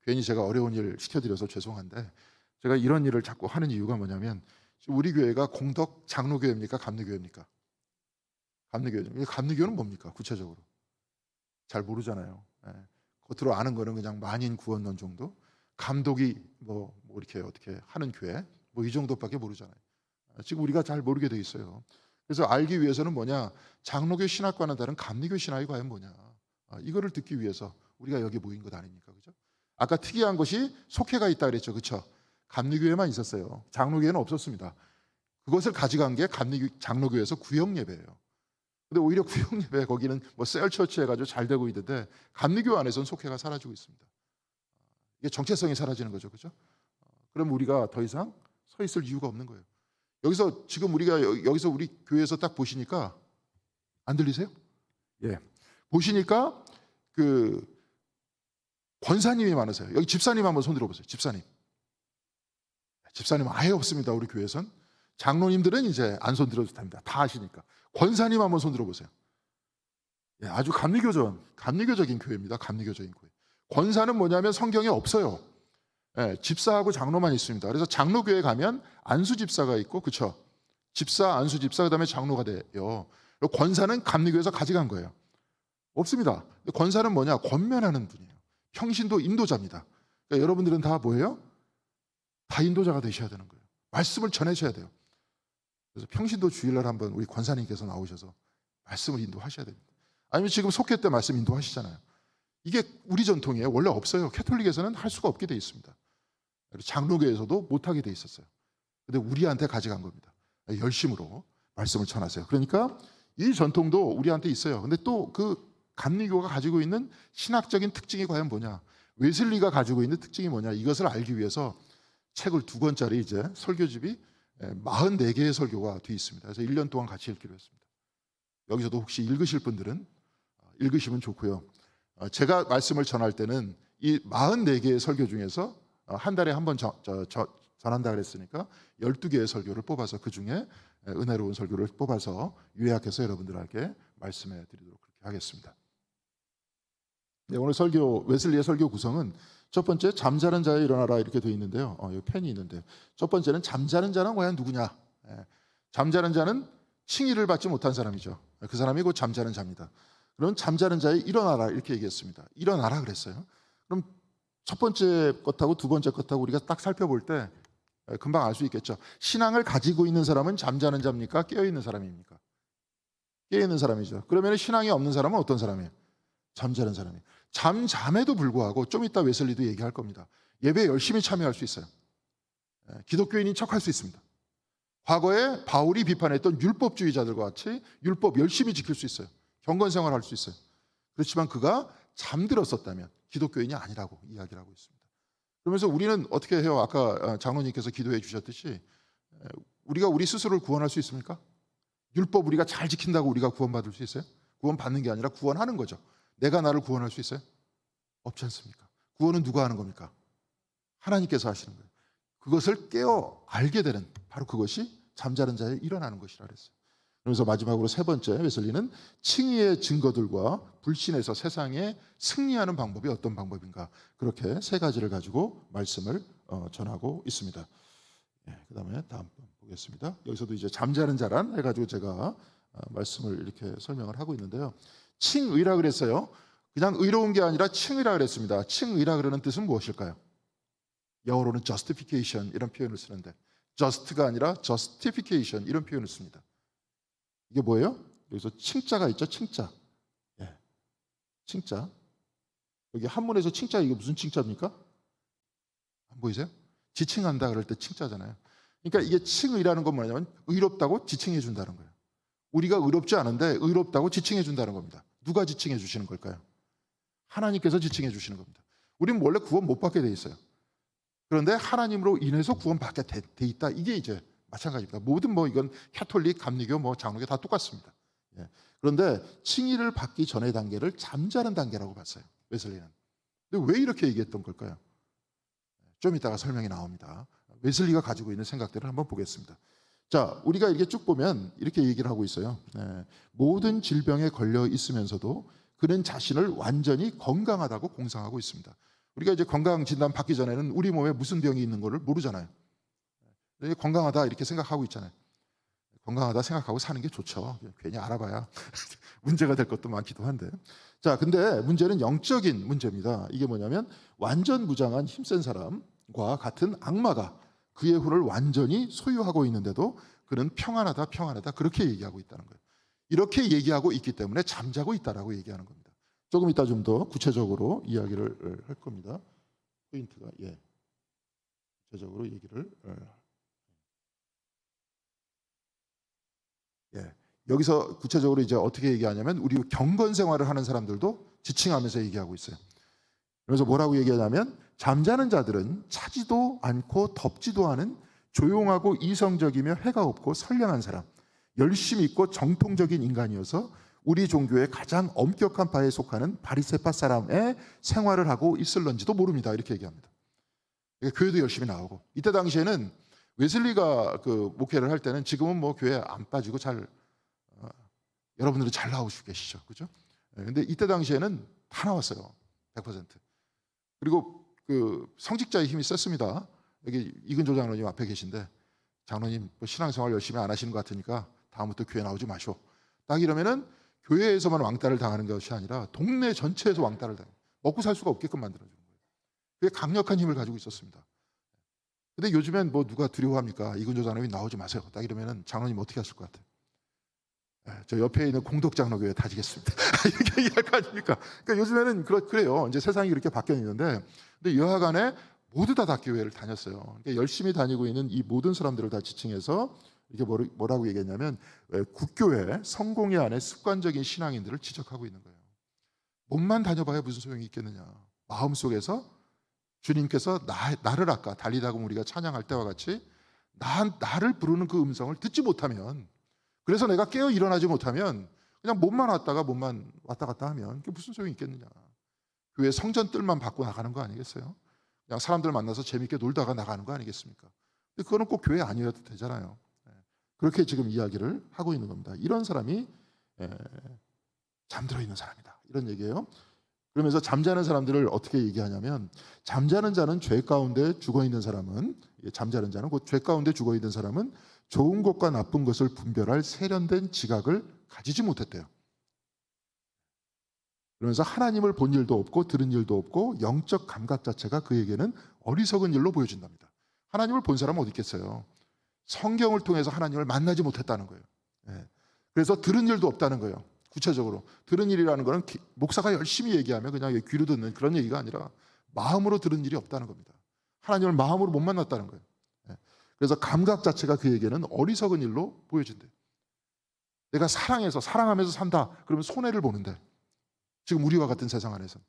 괜히 제가 어려운 일 시켜드려서 죄송한데 제가 이런 일을 자꾸 하는 이유가 뭐냐면 우리 교회가 공덕 장로교회입니까? 감리교회입니까? 감리교회죠. 감리교회는 뭡니까? 구체적으로 잘 모르잖아요. 겉으로 아는 거는 그냥 만인 구원론 정도, 감독이 뭐 이렇게 어떻게 하는 교회 뭐 이 정도밖에 모르잖아요. 지금 우리가 잘 모르게 돼 있어요. 그래서 알기 위해서는 뭐냐, 장로교 신학과는 다른 감리교 신학이 과연 뭐냐, 이거를 듣기 위해서 우리가 여기 모인 것 아닙니까? 그죠? 아까 특이한 것이 속회가 있다 그랬죠. 그렇죠? 감리교회만 있었어요. 장로교회는 없었습니다. 그것을 가져간 게 장로교회에서 구역 예배예요. 근데 오히려 구역 예배 거기는 뭐 셀처치 해가지고 잘 되고 있는데 감리교 안에서는 속회가 사라지고 있습니다. 이게 정체성이 사라지는 거죠. 그죠? 그럼 우리가 더 이상 서 있을 이유가 없는 거예요. 여기서 지금 우리가 여기서 우리 교회에서 딱 보시니까 안 들리세요? 예. 보시니까 그 권사님이 많으세요. 여기 집사님 한번 손 들어보세요. 집사님 아예 없습니다. 우리 교회에선. 장로님들은 이제 안 손 들어도 됩니다. 다 아시니까. 권사님 한번 손 들어보세요. 예, 아주 감리교적인 교회입니다. 감리교적인 교회. 권사는 뭐냐면 성경에 없어요. 예, 집사하고 장로만 있습니다. 그래서 장로교회 가면 안수집사가 있고, 그렇죠? 집사, 안수집사, 그다음에 장로가 돼요. 그리고 권사는 감리교회에서 가져간 거예요. 없습니다. 권사는 뭐냐? 권면하는 분이에요. 평신도 인도자입니다. 그러니까 여러분들은 다 뭐예요? 다 인도자가 되셔야 되는 거예요. 말씀을 전해셔야 돼요. 그래서 평신도 주일날 한번 우리 권사님께서 나오셔서 말씀을 인도하셔야 됩니다. 아니면 지금 속회 때 말씀 인도하시잖아요. 이게 우리 전통이에요. 원래 없어요. 캐톨릭에서는 할 수가 없게 돼 있습니다. 장로교에서도 못하게 돼 있었어요. 근데 우리한테 가져간 겁니다. 열심으로 말씀을 전하세요. 그러니까 이 전통도 우리한테 있어요. 근데 또 그 감리교가 가지고 있는 신학적인 특징이 과연 뭐냐, 웨슬리가 가지고 있는 특징이 뭐냐, 이것을 알기 위해서 책을 2권짜리 이제 설교집이 44개의 설교가 뒤에 있습니다. 그래서 1년 동안 같이 읽기로 했습니다. 여기서도 혹시 읽으실 분들은 읽으시면 좋고요. 제가 말씀을 전할 때는 이 44개의 설교 중에서 한 달에 한 번 전한다 그랬으니까 12개의 설교를 뽑아서 그 중에 은혜로운 설교를 뽑아서 요약해서 여러분들에게 말씀해 드리도록 그렇게 하겠습니다. 네, 오늘 설교, 웨슬리의 설교 구성은 첫 번째, 잠자는 자에 일어나라 이렇게 되어 있는데요. 여기 펜이 있는데, 첫 번째는 잠자는 자는 과연 누구냐? 잠자는 자는 칭의를 받지 못한 사람이죠. 그 사람이 곧 잠자는 자입니다. 그럼 잠자는 자에 일어나라 이렇게 얘기했습니다. 일어나라 그랬어요. 그럼 첫 번째 것하고 두 번째 것하고 우리가 딱 살펴볼 때 금방 알 수 있겠죠. 신앙을 가지고 있는 사람은 잠자는 자입니까? 깨어있는 사람입니까? 깨어있는 사람이죠. 그러면 신앙이 없는 사람은 어떤 사람이에요? 잠자는 사람이에요. 잠잠에도 불구하고 좀 이따 웨슬리도 얘기할 겁니다. 예배에 열심히 참여할 수 있어요. 기독교인인 척할 수 있습니다. 과거에 바울이 비판했던 율법주의자들과 같이 율법 열심히 지킬 수 있어요. 경건생활을 할 수 있어요. 그렇지만 그가 잠들었었다면 기독교인이 아니라고 이야기를 하고 있습니다. 그러면서 우리는 어떻게 해요? 아까 장로님께서 기도해 주셨듯이 우리가 우리 스스로를 구원할 수 있습니까? 율법 우리가 잘 지킨다고 우리가 구원받을 수 있어요? 구원받는 게 아니라 구원하는 거죠. 내가 나를 구원할 수 있어요? 없지 않습니까? 구원은 누가 하는 겁니까? 하나님께서 하시는 거예요. 그것을 깨어 알게 되는 바로 그것이 잠자는 자에 일어나는 것이라 그랬어요. 그러면서 마지막으로 세 번째 웨슬리는 칭의의 증거들과 불신에서 세상에 승리하는 방법이 어떤 방법인가, 그렇게 세 가지를 가지고 말씀을 전하고 있습니다. 그 다음에 다음 번 보겠습니다. 여기서도 이제 잠자는 자란 해가지고 제가 말씀을 이렇게 설명을 하고 있는데요. 칭의라 그랬어요. 그냥 의로운 게 아니라 칭의라 그랬습니다. 칭의라 그러는 뜻은 무엇일까요? 영어로는 justification 이런 표현을 쓰는데 just가 아니라 justification 이런 표현을 씁니다. 이게 뭐예요? 여기서 칭자가 있죠. 칭자. 예. 칭자. 여기 한문에서 칭자, 이게 무슨 칭자입니까? 안 보이세요? 지칭한다 그럴 때 칭자잖아요. 그러니까 이게 칭의라는 건 뭐냐면 의롭다고 지칭해 준다는 거예요. 우리가 의롭지 않은데 의롭다고 지칭해 준다는 겁니다. 누가 지칭해 주시는 걸까요? 하나님께서 지칭해 주시는 겁니다. 우리는 원래 구원 못 받게 돼 있어요. 그런데 하나님으로 인해서 구원받게 돼 있다. 이게 이제 마찬가지입니다. 모든 이건 캐톨릭, 감리교, 장로교 다 똑같습니다. 예. 그런데 칭의를 받기 전의 단계를 잠자는 단계라고 봤어요. 웨슬리는. 근데 왜 이렇게 얘기했던 걸까요? 좀 이따가 설명이 나옵니다. 웨슬리가 가지고 있는 생각들을 한번 보겠습니다. 자, 우리가 이렇게 쭉 보면 이렇게 얘기를 하고 있어요. 모든 질병에 걸려 있으면서도 그는 자신을 완전히 건강하다고 공상하고 있습니다. 우리가 이제 건강 진단 받기 전에는 우리 몸에 무슨 병이 있는 거를 모르잖아요. 건강하다 이렇게 생각하고 있잖아요. 건강하다 생각하고 사는 게 좋죠. 괜히 알아봐야 문제가 될 것도 많기도 한데. 자, 근데 문제는 영적인 문제입니다. 이게 뭐냐면 완전 무장한 힘센 사람과 같은 악마가 그의 혼을 완전히 소유하고 있는데도 그는 평안하다, 평안하다 그렇게 얘기하고 있다는 거예요. 이렇게 얘기하고 있기 때문에 잠자고 있다라고 얘기하는 겁니다. 조금 이따 좀 더 구체적으로 이야기를 할 겁니다. 포인트가 구체적으로 얘기를 여기서 구체적으로 이제 어떻게 얘기하냐면 우리 경건 생활을 하는 사람들도 지칭하면서 얘기하고 있어요. 그래서 뭐라고 얘기하냐면 잠자는 자들은 차지도 않고 덥지도 않은 조용하고 이성적이며 해가 없고 선량한 사람, 열심히 있고 정통적인 인간이어서 우리 종교의 가장 엄격한 바에 속하는 바리새파 사람의 생활을 하고 있을런지도 모릅니다. 이렇게 얘기합니다. 교회도 열심히 나오고 이때 당시에는 웨슬리가 그 목회를 할 때는 지금은 교회 안 빠지고 여러분들은 잘 나오시고 계시죠, 그죠? 근데 이때 당시에는 다 나왔어요, 100%. 그리고 그 성직자의 힘이 셌습니다. 여기 이근조 장로님 앞에 계신데 장로님 신앙생활 열심히 안 하시는 것 같으니까 다음부터 교회 나오지 마쇼. 딱 이러면은 교회에서만 왕따를 당하는 것이 아니라 동네 전체에서 왕따를 당해요. 먹고 살 수가 없게끔 만들어주는 거예요. 그게 강력한 힘을 가지고 있었습니다. 근데 요즘엔 누가 두려워합니까? 이근조 장로님 나오지 마세요. 딱 이러면은 장로님 어떻게 하실 것 같아요? 저 옆에 있는 공덕장로교회 다지겠습니다. 이렇게 얘기할 거 아닙니까? 그러니까 요즘에는 그래요. 이제 세상이 그렇게 바뀌어 있는데, 근데 여하간에 모두 다 교회를 다녔어요. 그러니까 열심히 다니고 있는 이 모든 사람들을 다 지칭해서 이게 뭐라고 얘기했냐면 국교회 성공회 안에 습관적인 신앙인들을 지적하고 있는 거예요. 몸만 다녀봐야 무슨 소용이 있겠느냐. 마음속에서 주님께서 나를 아까 달리다금 우리가 찬양할 때와 같이 나를 부르는 그 음성을 듣지 못하면, 그래서 내가 깨어 일어나지 못하면 그냥 몸만 왔다 갔다 하면 그게 무슨 소용이 있겠느냐. 교회 성전뜰만 받고 나가는 거 아니겠어요? 그냥 사람들 만나서 재밌게 놀다가 나가는 거 아니겠습니까? 근데 그거는 꼭 교회 아니어도 되잖아요. 그렇게 지금 이야기를 하고 있는 겁니다. 이런 사람이 잠들어 있는 사람이다, 이런 얘기예요. 그러면서 잠자는 사람들을 어떻게 얘기하냐면, 잠자는 자는 죄 가운데 죽어 있는 사람은, 잠자는 자는 곧 죄 가운데 죽어 있는 사람은 좋은 것과 나쁜 것을 분별할 세련된 지각을 가지지 못했대요. 그러면서 하나님을 본 일도 없고 들은 일도 없고 영적 감각 자체가 그에게는 어리석은 일로 보여진답니다. 하나님을 본 사람은 어디 있겠어요? 성경을 통해서 하나님을 만나지 못했다는 거예요. 그래서 들은 일도 없다는 거예요. 구체적으로 들은 일이라는 거는 목사가 열심히 얘기하면 그냥 귀로 듣는 그런 얘기가 아니라 마음으로 들은 일이 없다는 겁니다. 하나님을 마음으로 못 만났다는 거예요. 그래서 감각 자체가 그에게는 어리석은 일로 보여진대요. 내가 사랑하면서 산다. 그러면 손해를 보는데, 지금 우리와 같은 세상 안에서.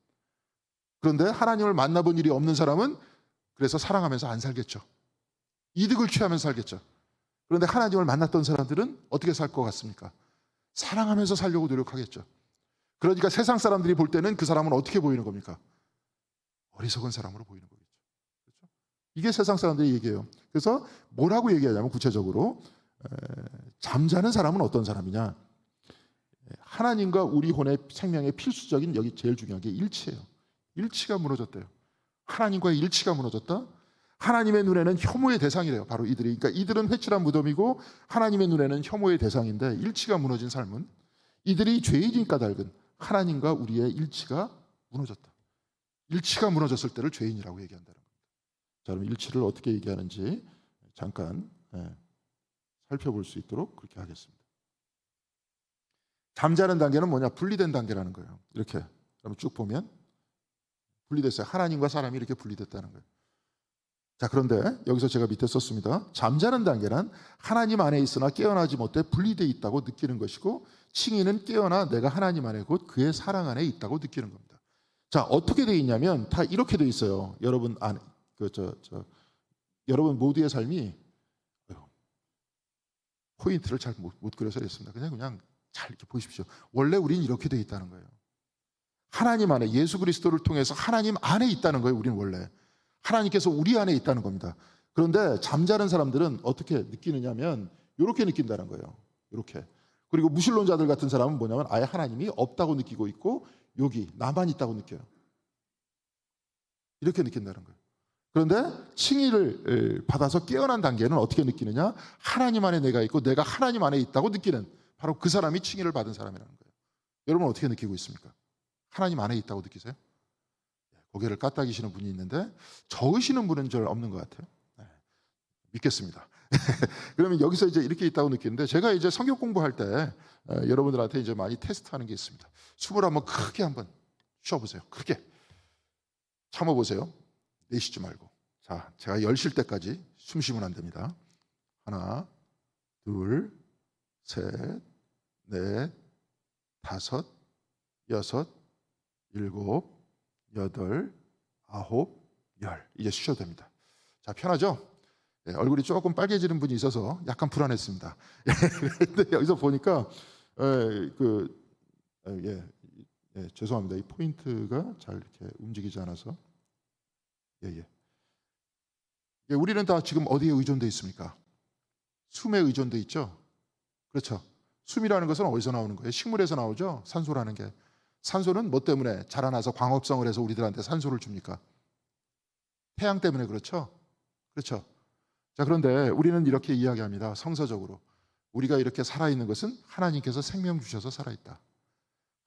그런데 하나님을 만나본 일이 없는 사람은 그래서 사랑하면서 안 살겠죠. 이득을 취하면서 살겠죠. 그런데 하나님을 만났던 사람들은 어떻게 살 것 같습니까? 사랑하면서 살려고 노력하겠죠. 그러니까 세상 사람들이 볼 때는 그 사람은 어떻게 보이는 겁니까? 어리석은 사람으로 보이는 거겠죠. 그렇죠? 이게 세상 사람들의 얘기예요. 그래서 뭐라고 얘기하냐면 구체적으로 잠자는 사람은 어떤 사람이냐? 하나님과 우리 혼의 생명의 필수적인, 여기 제일 중요한 게 일치예요. 일치가 무너졌대요. 하나님과의 일치가 무너졌다. 하나님의 눈에는 혐오의 대상이래요. 바로 이들이. 그러니까 이들은 회칠한 무덤이고 하나님의 눈에는 혐오의 대상인데, 일치가 무너진 삶은 이들이 죄인인 까닭은 하나님과 우리의 일치가 무너졌다. 일치가 무너졌을 때를 죄인이라고 얘기한다는 겁니다. 자, 그럼 일치를 어떻게 얘기하는지 잠깐 살펴볼 수 있도록 그렇게 하겠습니다. 잠자는 단계는 뭐냐? 분리된 단계라는 거예요. 이렇게 그러면 쭉 보면 분리됐어요. 하나님과 사람이 이렇게 분리됐다는 거예요. 자, 그런데 여기서 제가 밑에 썼습니다. 잠자는 단계는 하나님 안에 있으나 깨어나지 못해 분리되어 있다고 느끼는 것이고, 칭의는 깨어나 내가 하나님 안에 곧 그의 사랑 안에 있다고 느끼는 겁니다. 자, 어떻게 되어 있냐면 다 이렇게 되어 있어요. 여러분 안에 여러분 모두의 삶이 포인트를 잘 못 그려서 그랬습니다. 그냥 잘 이렇게 보십시오. 원래 우리는 이렇게 되어 있다는 거예요. 하나님 안에, 예수 그리스도를 통해서 하나님 안에 있다는 거예요. 우리는 원래 하나님께서 우리 안에 있다는 겁니다. 그런데 잠자는 사람들은 어떻게 느끼느냐면 이렇게 느낀다는 거예요. 이렇게. 그리고 무신론자들 같은 사람은 뭐냐면 아예 하나님이 없다고 느끼고 있고 여기 나만 있다고 느껴요. 이렇게 느낀다는 거예요. 그런데 칭의를 받아서 깨어난 단계는 어떻게 느끼느냐? 하나님 안에 내가 있고 내가 하나님 안에 있다고 느끼는, 바로 그 사람이 칭의를 받은 사람이라는 거예요. 여러분 어떻게 느끼고 있습니까? 하나님 안에 있다고 느끼세요? 고개를 까딱이시는 분이 있는데 적으시는 분은 절 없는 것 같아요. 믿겠습니다. 그러면 여기서 이제 이렇게 있다고 느끼는데, 제가 이제 성경 공부할 때 여러분들한테 이제 많이 테스트하는 게 있습니다. 숨을 한번 크게 한번 쉬어보세요. 크게 참아보세요. 내쉬지 말고. 자, 제가 10쉴 때까지 숨 쉬면 안 됩니다. 하나, 둘, 셋, 넷, 다섯, 여섯, 일곱, 여덟, 아홉, 열. 이제 쉬셔도 됩니다. 자, 편하죠? 네, 얼굴이 조금 빨개지는 분이 있어서 약간 불안했습니다. 근데 여기서 보니까 죄송합니다. 이 포인트가 잘 이렇게 움직이지 않아서. 우리는 다 지금 어디에 의존돼 있습니까? 숨에 의존돼 있죠. 그렇죠. 숨이라는 것은 어디서 나오는 거예요? 식물에서 나오죠. 산소라는 게. 산소는 뭐 때문에 자라나서 광합성을 해서 우리들한테 산소를 줍니까? 태양 때문에. 그렇죠. 그렇죠. 자, 그런데 우리는 이렇게 이야기합니다. 성서적으로 우리가 이렇게 살아있는 것은 하나님께서 생명 주셔서 살아있다.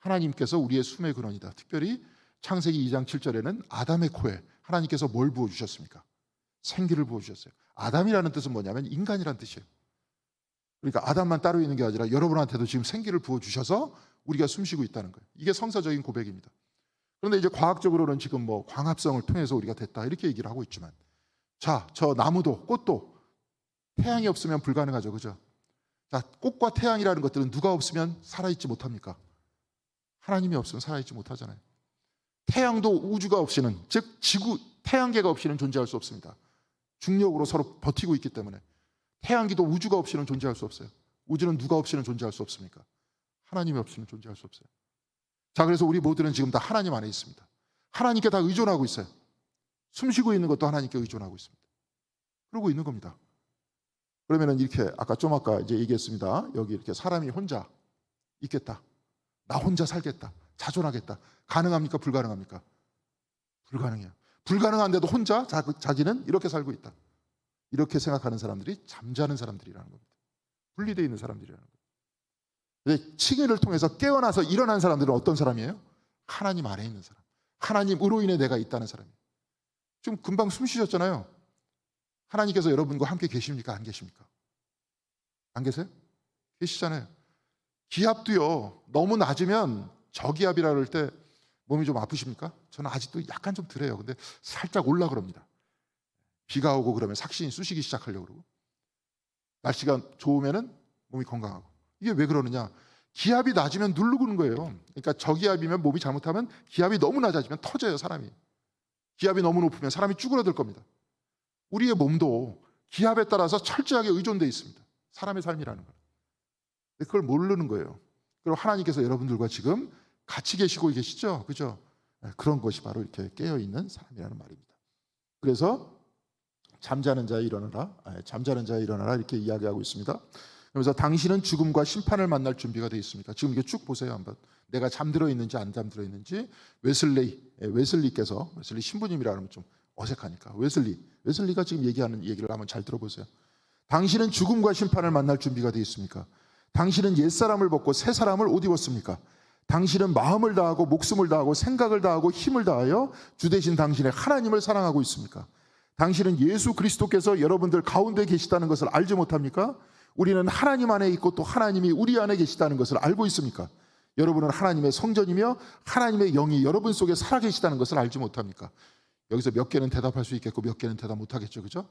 하나님께서 우리의 숨의 근원이다. 특별히 창세기 2장 7절에는 아담의 코에 하나님께서 뭘 부어주셨습니까? 생기를 부어주셨어요. 아담이라는 뜻은 뭐냐면 인간이라는 뜻이에요. 그러니까 아담만 따로 있는 게 아니라 여러분한테도 지금 생기를 부어주셔서 우리가 숨쉬고 있다는 거예요. 이게 성서적인 고백입니다. 그런데 이제 과학적으로는 지금 뭐 광합성을 통해서 우리가 됐다 이렇게 얘기를 하고 있지만, 자, 저 나무도 꽃도 태양이 없으면 불가능하죠. 그죠? 자, 꽃과 태양이라는 것들은 누가 없으면 살아있지 못합니까? 하나님이 없으면 살아있지 못하잖아요. 태양도 우주가 없이는, 즉 지구, 태양계가 없이는 존재할 수 없습니다. 중력으로 서로 버티고 있기 때문에. 태양기도 우주가 없이는 존재할 수 없어요. 우주는 누가 없이는 존재할 수 없습니까? 하나님이 없이는 존재할 수 없어요. 자, 그래서 우리 모두는 지금 다 하나님 안에 있습니다. 하나님께 다 의존하고 있어요. 숨쉬고 있는 것도 하나님께 의존하고 있습니다. 그러고 있는 겁니다. 그러면은 이렇게 아까 이제 얘기했습니다. 여기 이렇게 사람이 혼자 있겠다. 나 혼자 살겠다. 자존하겠다. 가능합니까? 불가능합니까? 불가능해요. 불가능한데도 혼자 자기는 이렇게 살고 있다. 이렇게 생각하는 사람들이 잠자는 사람들이라는 겁니다. 분리되어 있는 사람들이라는 겁니다. 근데 칭의를 통해서 깨어나서 일어난 사람들은 어떤 사람이에요? 하나님 안에 있는 사람. 하나님으로 인해 내가 있다는 사람이에요. 지금 금방 숨 쉬셨잖아요. 하나님께서 여러분과 함께 계십니까? 안 계십니까? 안 계세요? 계시잖아요. 기압도요, 너무 낮으면 저기압이라 그럴 때 몸이 좀 아프십니까? 저는 아직도 약간 좀 덜해요. 근데 살짝 올라 그럽니다. 비가 오고 그러면 삭신이 쑤시기 시작하려고 그러고. 날씨가 좋으면은 몸이 건강하고. 이게 왜 그러느냐? 기압이 낮으면 누르는 거예요. 그러니까 저기압이면 몸이 잘못하면 기압이 너무 낮아지면 터져요, 사람이. 기압이 너무 높으면 사람이 쭈그러들 겁니다. 우리의 몸도 기압에 따라서 철저하게 의존되어 있습니다. 사람의 삶이라는 걸. 근데 그걸 모르는 거예요. 그리고 하나님께서 여러분들과 지금 같이 계시고 계시죠? 그죠? 그런 것이 바로 이렇게 깨어있는 사람이라는 말입니다. 그래서 잠자는 자에 일어나라, 잠자는 자에 일어나라 이렇게 이야기하고 있습니다. 그래서 당신은 죽음과 심판을 만날 준비가 되어 있습니까? 지금 이게 쭉 보세요 한번. 내가 잠들어 있는지 안 잠들어 있는지. 웨슬리께서, 웨슬리 신부님이라 하면 좀 어색하니까 웨슬리가 지금 얘기하는 얘기를 한번 잘 들어보세요. 당신은 죽음과 심판을 만날 준비가 되어 있습니까? 당신은 옛사람을 벗고 새사람을 옷 입었습니까? 당신은 마음을 다하고 목숨을 다하고 생각을 다하고 힘을 다하여 주 대신 당신의 하나님을 사랑하고 있습니까? 당신은 예수 그리스도께서 여러분들 가운데 계시다는 것을 알지 못합니까? 우리는 하나님 안에 있고 또 하나님이 우리 안에 계시다는 것을 알고 있습니까? 여러분은 하나님의 성전이며 하나님의 영이 여러분 속에 살아계시다는 것을 알지 못합니까? 여기서 몇 개는 대답할 수 있겠고 몇 개는 대답 못하겠죠, 그죠?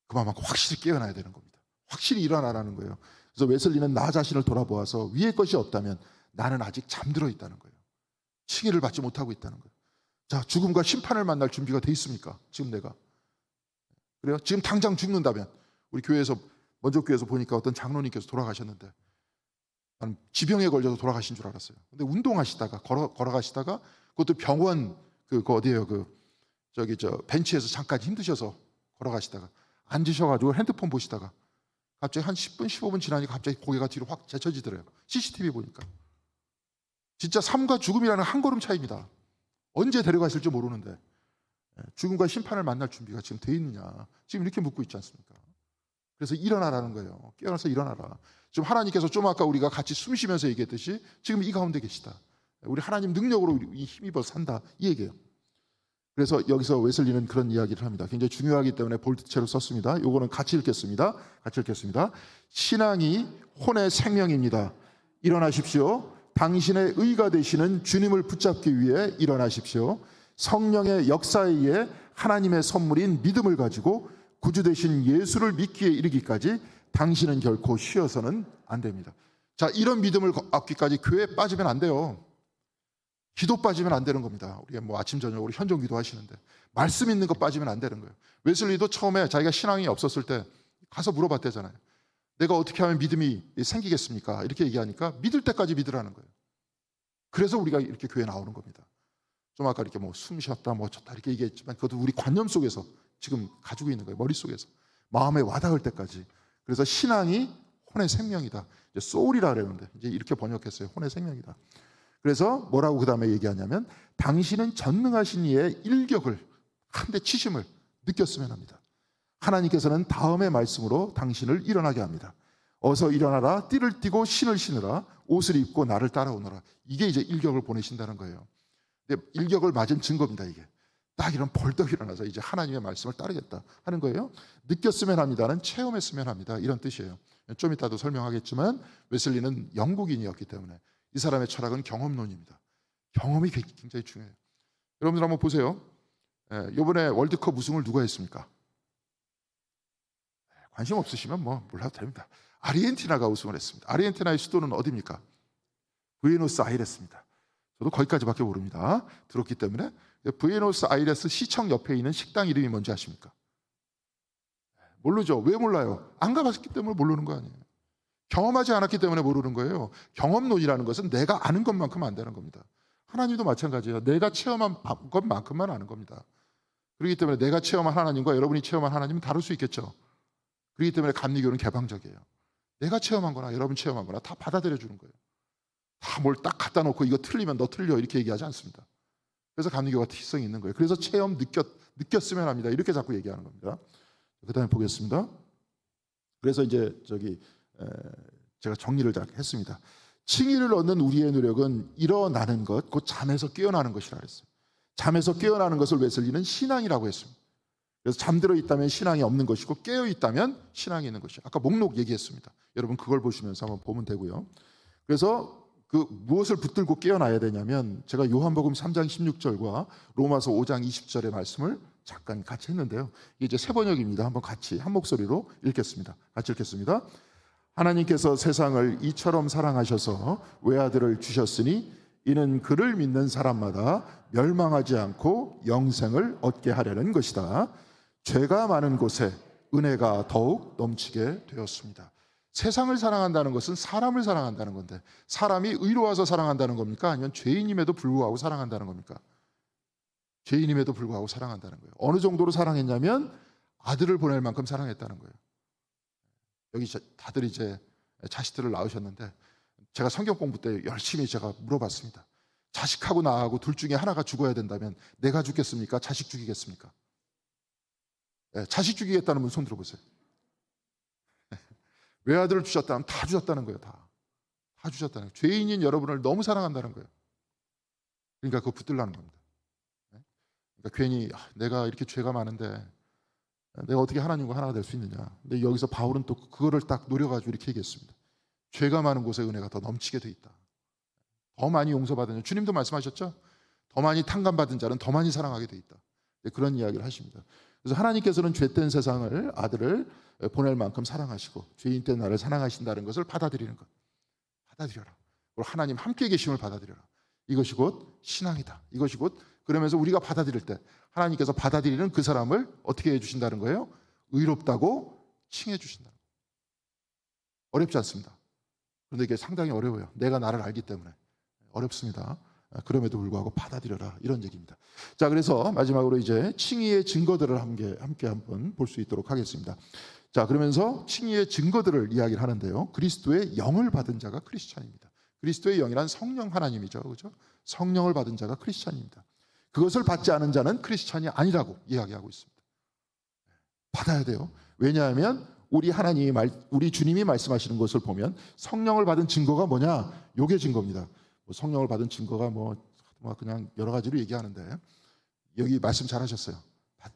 그만큼 확실히 깨어나야 되는 겁니다. 확실히 일어나라는 거예요. 그래서 웨슬리는 나 자신을 돌아보아서 위에 것이 없다면 나는 아직 잠들어 있다는 거예요. 칭의를 받지 못하고 있다는 거예요. 자, 죽음과 심판을 만날 준비가 돼 있습니까? 지금 내가. 그래요? 지금 당장 죽는다면 우리 교회에서 먼저 교회에서 보니까 어떤 장로님께서 돌아가셨는데 나는 지병에 걸려서 돌아가신 줄 알았어요. 근데 운동하시다가 걸어가시다가 그것도 병원 그 어디예요? 벤치에서 잠깐 힘드셔서 걸어가시다가 앉으셔가지고 핸드폰 보시다가 갑자기 한 10분, 15분 지나니까 갑자기 고개가 뒤로 확 제쳐지더래요. CCTV 보니까. 진짜 삶과 죽음이라는 한 걸음 차이입니다. 언제 데려가실지 모르는데 죽음과 심판을 만날 준비가 지금 돼 있느냐. 지금 이렇게 묻고 있지 않습니까? 그래서 일어나라는 거예요. 깨어나서 일어나라. 지금 하나님께서 좀 아까 우리가 같이 숨 쉬면서 얘기했듯이 지금 이 가운데 계시다. 우리 하나님 능력으로 힘입어 산다. 이 얘기예요. 그래서 여기서 웨슬리는 그런 이야기를 합니다. 굉장히 중요하기 때문에 볼트체로 썼습니다. 이거는 같이 읽겠습니다. 신앙이 혼의 생명입니다. 일어나십시오. 당신의 의가 되시는 주님을 붙잡기 위해 일어나십시오. 성령의 역사에 의해 하나님의 선물인 믿음을 가지고 구주 되신 예수를 믿기에 이르기까지 당신은 결코 쉬어서는 안 됩니다. 자, 이런 믿음을 얻기까지 교회에 빠지면 안 돼요. 기도 빠지면 안 되는 겁니다. 우리 아침 저녁으로 현종 기도 하시는데 말씀 있는 거 빠지면 안 되는 거예요. 웨슬리도 처음에 자기가 신앙이 없었을 때 가서 물어봤대잖아요. 내가 어떻게 하면 믿음이 생기겠습니까? 이렇게 얘기하니까 믿을 때까지 믿으라는 거예요. 그래서 우리가 이렇게 교회에 나오는 겁니다. 좀 아까 이렇게 숨 쉬었다 졌다 이렇게 얘기했지만 그것도 우리 관념 속에서 지금 가지고 있는 거예요. 머릿속에서. 마음에 와닿을 때까지. 그래서 신앙이 혼의 생명이다. 이제 소울이라 그러는데 이제 이렇게 번역했어요. 혼의 생명이다. 그래서 뭐라고 그 다음에 얘기하냐면 당신은 전능하신 이의 일격을 한 대 치심을 느꼈으면 합니다. 하나님께서는 다음의 말씀으로 당신을 일어나게 합니다. 어서 일어나라. 띠를 띠고 신을 신으라. 옷을 입고 나를 따라오너라. 이게 이제 일격을 보내신다는 거예요. 근데 일격을 맞은 증거입니다. 이게. 딱 이런 벌떡 일어나서 이제 하나님의 말씀을 따르겠다 하는 거예요. 느꼈으면 합니다는 체험했으면 합니다. 이런 뜻이에요. 좀 이따도 설명하겠지만 웨슬리는 영국인이었기 때문에 이 사람의 철학은 경험론입니다. 경험이 굉장히 중요해요. 여러분들 한번 보세요. 이번에 월드컵 우승을 누가 했습니까? 관심 없으시면 몰라도 됩니다. 아르헨티나가 우승을 했습니다. 아르헨티나의 수도는 어디입니까? 부에노스아이레스입니다. 저도 거기까지밖에 모릅니다. 들었기 때문에. 부에노스아이레스 시청 옆에 있는 식당 이름이 뭔지 아십니까? 모르죠. 왜 몰라요? 안 가봤기 때문에 모르는 거 아니에요. 경험하지 않았기 때문에 모르는 거예요. 경험론이라는 것은 내가 아는 것만큼 안 되는 겁니다. 하나님도 마찬가지예요. 내가 체험한 것만큼만 아는 겁니다. 그렇기 때문에 내가 체험한 하나님과 여러분이 체험한 하나님은 다를 수 있겠죠. 그렇기 때문에 감리교는 개방적이에요. 내가 체험한 거나 여러분 체험한 거나 다 받아들여 주는 거예요. 다 뭘 딱 갖다 놓고 이거 틀리면 너 틀려 이렇게 얘기하지 않습니다. 그래서 감리교가 특성이 있는 거예요. 그래서 체험 느꼈으면 합니다. 이렇게 자꾸 얘기하는 겁니다. 그 다음에 보겠습니다. 그래서 이제 제가 정리를 다 했습니다. 칭의를 얻는 우리의 노력은 일어나는 것, 곧 잠에서 깨어나는 것이라 그랬어요. 잠에서 깨어나는 것을 웨슬리는 신앙이라고 했습니다. 그래서 잠들어 있다면 신앙이 없는 것이고 깨어 있다면 신앙이 있는 것이에요. 아까 목록 얘기했습니다. 여러분 그걸 보시면서 한번 보면 되고요. 그래서 무엇을 붙들고 깨어나야 되냐면 제가 요한복음 3장 16절과 로마서 5장 20절의 말씀을 잠깐 같이 했는데요. 이게 이제 새 번역입니다. 한번 같이 한 목소리로 읽겠습니다. 같이 읽겠습니다. 하나님께서 세상을 이처럼 사랑하셔서 외아들을 주셨으니 이는 그를 믿는 사람마다 멸망하지 않고 영생을 얻게 하려는 것이다. 죄가 많은 곳에 은혜가 더욱 넘치게 되었습니다. 세상을 사랑한다는 것은 사람을 사랑한다는 건데, 사람이 의로워서 사랑한다는 겁니까? 아니면 죄인임에도 불구하고 사랑한다는 겁니까? 죄인임에도 불구하고 사랑한다는 거예요. 어느 정도로 사랑했냐면 아들을 보낼 만큼 사랑했다는 거예요. 여기 다들 이제 자식들을 낳으셨는데, 제가 성경 공부 때 열심히 제가 물어봤습니다. 자식하고 나하고 둘 중에 하나가 죽어야 된다면 내가 죽겠습니까? 자식 죽이겠습니까? 자식 죽이겠다는 분 손 들어보세요. 외아들을 주셨다면 다 주셨다는 거예요. 다 주셨다는 거예요. 죄인인 여러분을 너무 사랑한다는 거예요. 그러니까 그거 붙들라는 겁니다. 그러니까 괜히 내가 이렇게 죄가 많은데 내가 어떻게 하나님과 하나가 될 수 있느냐. 근데 여기서 바울은 또 그거를 딱 노려가지고 이렇게 얘기했습니다. 죄가 많은 곳에 은혜가 더 넘치게 돼 있다. 더 많이 용서받은 자, 주님도 말씀하셨죠? 더 많이 탕감받은 자는 더 많이 사랑하게 돼 있다. 그런 이야기를 하십니다. 그래서 하나님께서는 죄된 세상을 아들을 보낼 만큼 사랑하시고 죄인된 나를 사랑하신다는 것을 받아들이는 것. 받아들여라. 그리고 하나님 함께 계심을 받아들여라. 이것이 곧 신앙이다. 이것이 곧, 그러면서 우리가 받아들일 때 하나님께서 받아들이는 그 사람을 어떻게 해주신다는 거예요? 의롭다고 칭해 주신다는 거예요. 어렵지 않습니다. 그런데 이게 상당히 어려워요. 내가 나를 알기 때문에 어렵습니다. 그럼에도 불구하고 받아들여라, 이런 얘기입니다. 자, 그래서 마지막으로 이제 칭의의 증거들을 함께 한번 볼 수 있도록 하겠습니다. 자, 그러면서 칭의의 증거들을 이야기를 하는데요. 그리스도의 영을 받은 자가 크리스찬입니다. 그리스도의 영이란 성령 하나님이죠, 그렇죠? 성령을 받은 자가 크리스찬입니다. 그것을 받지 않은 자는 크리스찬이 아니라고 이야기하고 있습니다. 받아야 돼요. 왜냐하면 우리 주님이 말씀하시는 것을 보면 성령을 받은 증거가 뭐냐? 요게 증거입니다. 성령을 받은 증거가 그냥 여러 가지로 얘기하는데, 여기 말씀 잘하셨어요.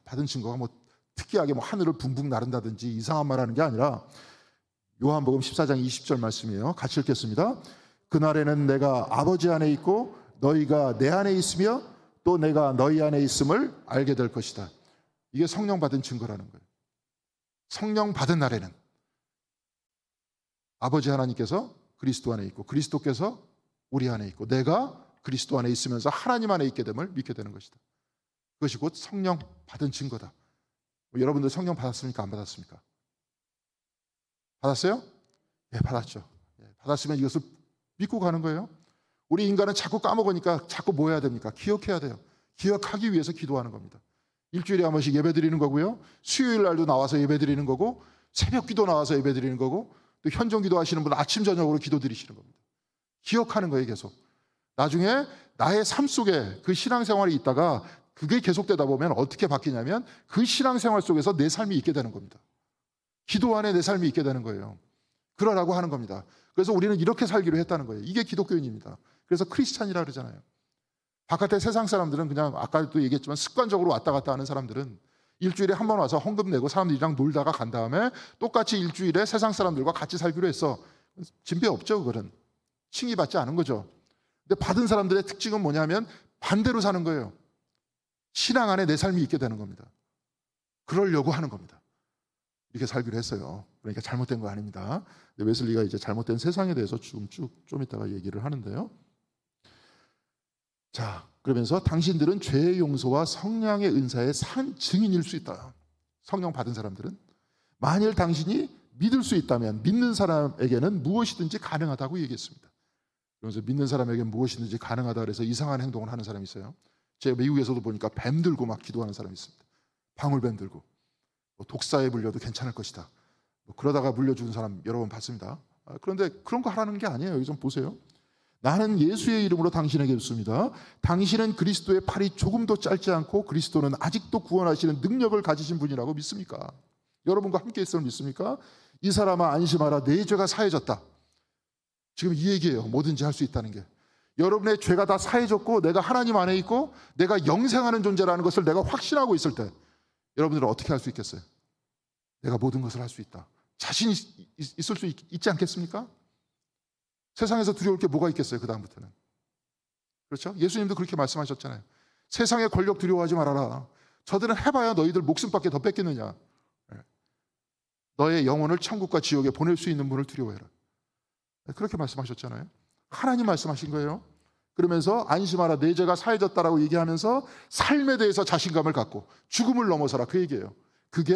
받은 증거가 특이하게 하늘을 붕붕 나른다든지 이상한 말 하는 게 아니라, 요한복음 14장 20절 말씀이에요. 같이 읽겠습니다. 그날에는 내가 아버지 안에 있고 너희가 내 안에 있으며 또 내가 너희 안에 있음을 알게 될 것이다. 이게 성령 받은 증거라는 거예요. 성령 받은 날에는 아버지 하나님께서 그리스도 안에 있고 그리스도께서 우리 안에 있고 내가 그리스도 안에 있으면서 하나님 안에 있게 됨을 믿게 되는 것이다. 그것이 곧 성령 받은 증거다. 여러분들 성령 받았습니까? 안 받았습니까? 받았어요? 예, 받았죠. 받았으면 이것을 믿고 가는 거예요. 우리 인간은 자꾸 까먹으니까 자꾸 뭐 해야 됩니까? 기억해야 돼요. 기억하기 위해서 기도하는 겁니다. 일주일에 한 번씩 예배 드리는 거고요. 수요일 날도 나와서 예배 드리는 거고, 새벽 기도 나와서 예배 드리는 거고, 또 현종 기도 하시는 분은 아침 저녁으로 기도 드리시는 겁니다. 기억하는 거예요, 계속. 나중에 나의 삶 속에 그 신앙생활이 있다가 그게 계속되다 보면 어떻게 바뀌냐면 그 신앙생활 속에서 내 삶이 있게 되는 겁니다. 기도 안에 내 삶이 있게 되는 거예요. 그러라고 하는 겁니다. 그래서 우리는 이렇게 살기로 했다는 거예요. 이게 기독교인입니다. 그래서 크리스찬이라 그러잖아요. 바깥에 세상 사람들은 그냥 아까도 얘기했지만 습관적으로 왔다 갔다 하는 사람들은 일주일에 한 번 와서 헌금 내고 사람들이랑 놀다가 간 다음에 똑같이 일주일에 세상 사람들과 같이 살기로 했어. 진배 없죠, 그거는. 칭의받지 않은 거죠. 근데 받은 사람들의 특징은 뭐냐면 반대로 사는 거예요. 신앙 안에 내 삶이 있게 되는 겁니다. 그러려고 하는 겁니다. 이렇게 살기로 했어요. 그러니까 잘못된 거 아닙니다. 웨슬리가 이제 잘못된 세상에 대해서 좀 이따가 얘기를 하는데요. 자, 그러면서 당신들은 죄의 용서와 성령의 은사의 산 증인일 수 있다. 성령 받은 사람들은 만일 당신이 믿을 수 있다면 믿는 사람에게는 무엇이든지 가능하다고 얘기했습니다. 그러면서 믿는 사람에게는 무엇이든지 가능하다 그래서 이상한 행동을 하는 사람이 있어요. 제가 미국에서도 보니까 뱀 들고 막 기도하는 사람이 있습니다. 방울뱀 들고. 독사에 물려도 괜찮을 것이다. 그러다가 물려 죽은 사람 여러 번 봤습니다. 그런데 그런 거 하라는 게 아니에요. 여기 좀 보세요. 나는 예수의 이름으로 당신에게 묻습니다. 당신은 그리스도의 팔이 조금도 짧지 않고 그리스도는 아직도 구원하시는 능력을 가지신 분이라고 믿습니까? 여러분과 함께 있음을 믿습니까? 이 사람아 안심하라. 내 죄가 사해졌다. 지금 이 얘기예요. 뭐든지 할 수 있다는 게. 여러분의 죄가 다 사해졌고 내가 하나님 안에 있고 내가 영생하는 존재라는 것을 내가 확신하고 있을 때 여러분들은 어떻게 할 수 있겠어요? 내가 모든 것을 할 수 있다. 자신이 있을 수 있지 않겠습니까? 세상에서 두려울 게 뭐가 있겠어요, 그 다음부터는. 그렇죠? 예수님도 그렇게 말씀하셨잖아요. 세상의 권력 두려워하지 말아라. 저들은 해봐야 너희들 목숨밖에 더 뺏겠느냐. 너의 영혼을 천국과 지옥에 보낼 수 있는 분을 두려워해라. 그렇게 말씀하셨잖아요. 하나님 말씀하신 거예요. 그러면서 안심하라, 내 죄가 사해졌다라고 얘기하면서 삶에 대해서 자신감을 갖고 죽음을 넘어서라, 그 얘기예요. 그게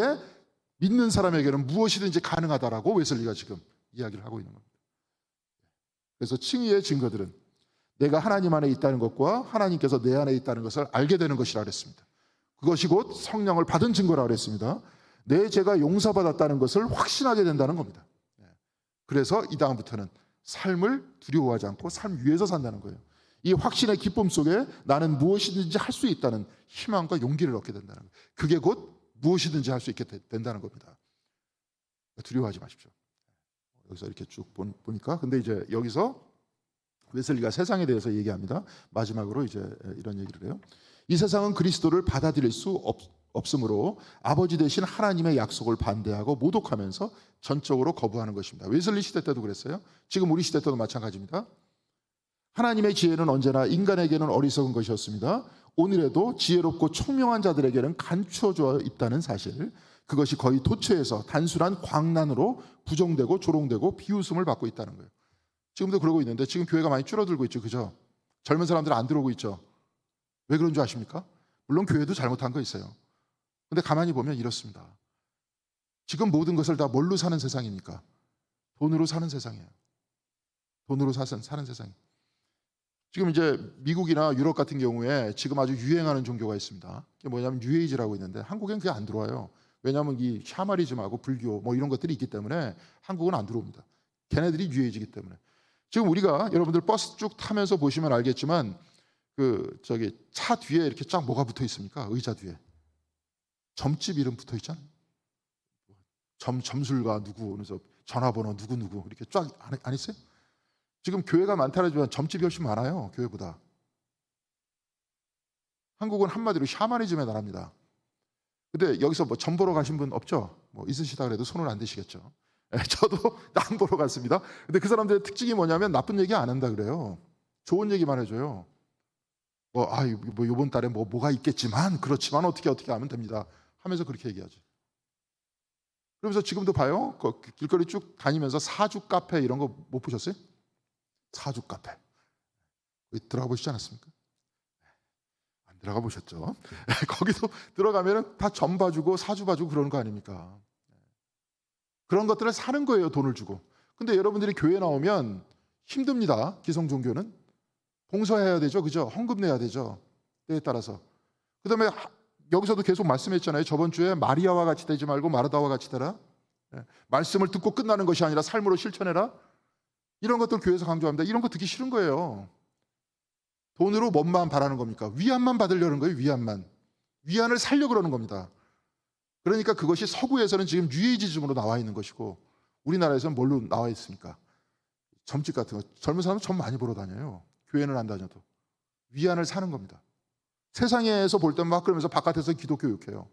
믿는 사람에게는 무엇이든지 가능하다라고 웨슬리가 지금 이야기를 하고 있는 겁니다. 그래서 칭의의 증거들은 내가 하나님 안에 있다는 것과 하나님께서 내 안에 있다는 것을 알게 되는 것이라 그랬습니다. 그것이 곧 성령을 받은 증거라 그랬습니다. 내 죄가 용서받았다는 것을 확신하게 된다는 겁니다. 그래서 이 다음부터는 삶을 두려워하지 않고 삶 위에서 산다는 거예요. 이 확신의 기쁨 속에 나는 무엇이든지 할 수 있다는 희망과 용기를 얻게 된다는 거예요. 그게 곧 무엇이든지 할 수 있게 된다는 겁니다. 두려워하지 마십시오. 여기서 이렇게 쭉 보니까, 근데 이제 여기서 웨슬리가 세상에 대해서 얘기합니다. 마지막으로 이제 이런 얘기를 해요. 이 세상은 그리스도를 받아들일 수 없으므로 아버지 되신 하나님의 약속을 반대하고 모독하면서 전적으로 거부하는 것입니다. 웨슬리 시대 때도 그랬어요. 지금 우리 시대 때도 마찬가지입니다. 하나님의 지혜는 언제나 인간에게는 어리석은 것이었습니다. 오늘에도 지혜롭고 총명한 자들에게는 감추어져 있다는 사실, 그것이 거의 도처에서 단순한 광란으로 부정되고 조롱되고 비웃음을 받고 있다는 거예요. 지금도 그러고 있는데 지금 교회가 많이 줄어들고 있죠. 그죠? 젊은 사람들 안 들어오고 있죠. 왜 그런 줄 아십니까? 물론 교회도 잘못한 거 있어요. 근데 가만히 보면 이렇습니다. 지금 모든 것을 다 뭘로 사는 세상입니까? 돈으로 사는 세상이에요. 돈으로 사는 세상. 지금 이제 미국이나 유럽 같은 경우에 지금 아주 유행하는 종교가 있습니다. 그게 뭐냐면 뉴에이지라고 있는데 한국엔 그게 안 들어와요. 왜냐하면 이 샤머니즘하고 불교 뭐 이런 것들이 있기 때문에 한국은 안 들어옵니다. 걔네들이 뉴에이지이기 때문에. 지금 우리가 여러분들 버스 쭉 타면서 보시면 알겠지만 차 뒤에 이렇게 쫙 뭐가 붙어 있습니까? 의자 뒤에. 점집 이름 붙어 있잖아요. 점술가 누구, 그래서 전화번호 누구 이렇게 쫙 안 있어요? 지금 교회가 많다라지만 점집이 훨씬 많아요. 교회보다. 한국은 한마디로 샤머니즘의 나라입니다. 근데 여기서 뭐 점 보러 가신 분 없죠? 뭐 있으시다 그래도 손을 안 대시겠죠. 저도 남 보러 갔습니다. 근데 그 사람들의 특징이 뭐냐면 나쁜 얘기 안 한다 그래요. 좋은 얘기만 해줘요. 뭐 이번 달에 뭐가 있겠지만, 그렇지만 어떻게 하면 됩니다. 하면서 그렇게 얘기하지. 그러면서 지금도 봐요. 길거리 쭉 다니면서 사주 카페 이런 거 못 보셨어요? 사주 카페. 거기 들어가 보시지 않았습니까? 안 들어가 보셨죠? 거기도 들어가면 다 점 봐주고 사주 봐주고 그러는 거 아닙니까? 그런 것들을 사는 거예요, 돈을 주고. 근데 여러분들이 교회 나오면 힘듭니다. 기성 종교는. 봉사해야 되죠. 그죠? 헌금 내야 되죠. 때에 따라서. 그 다음에 여기서도 계속 말씀했잖아요. 저번 주에 마리아와 같이 되지 말고 마르다와 같이 되라. 말씀을 듣고 끝나는 것이 아니라 삶으로 실천해라. 이런 것들 교회에서 강조합니다. 이런 거 듣기 싫은 거예요. 돈으로 뭔만 바라는 겁니까? 위안만 받으려는 거예요. 위안을 살려고 그러는 겁니다. 그러니까 그것이 서구에서는 지금 뉴에이지즘으로 나와 있는 것이고, 우리나라에서는 뭘로 나와 있습니까? 점집 같은 거. 젊은 사람은 점 많이 보러 다녀요. 교회는 안 다녀도. 위안을 사는 겁니다. 세상에서 볼 땐 막 그러면서 바깥에서 기독교 욕해요.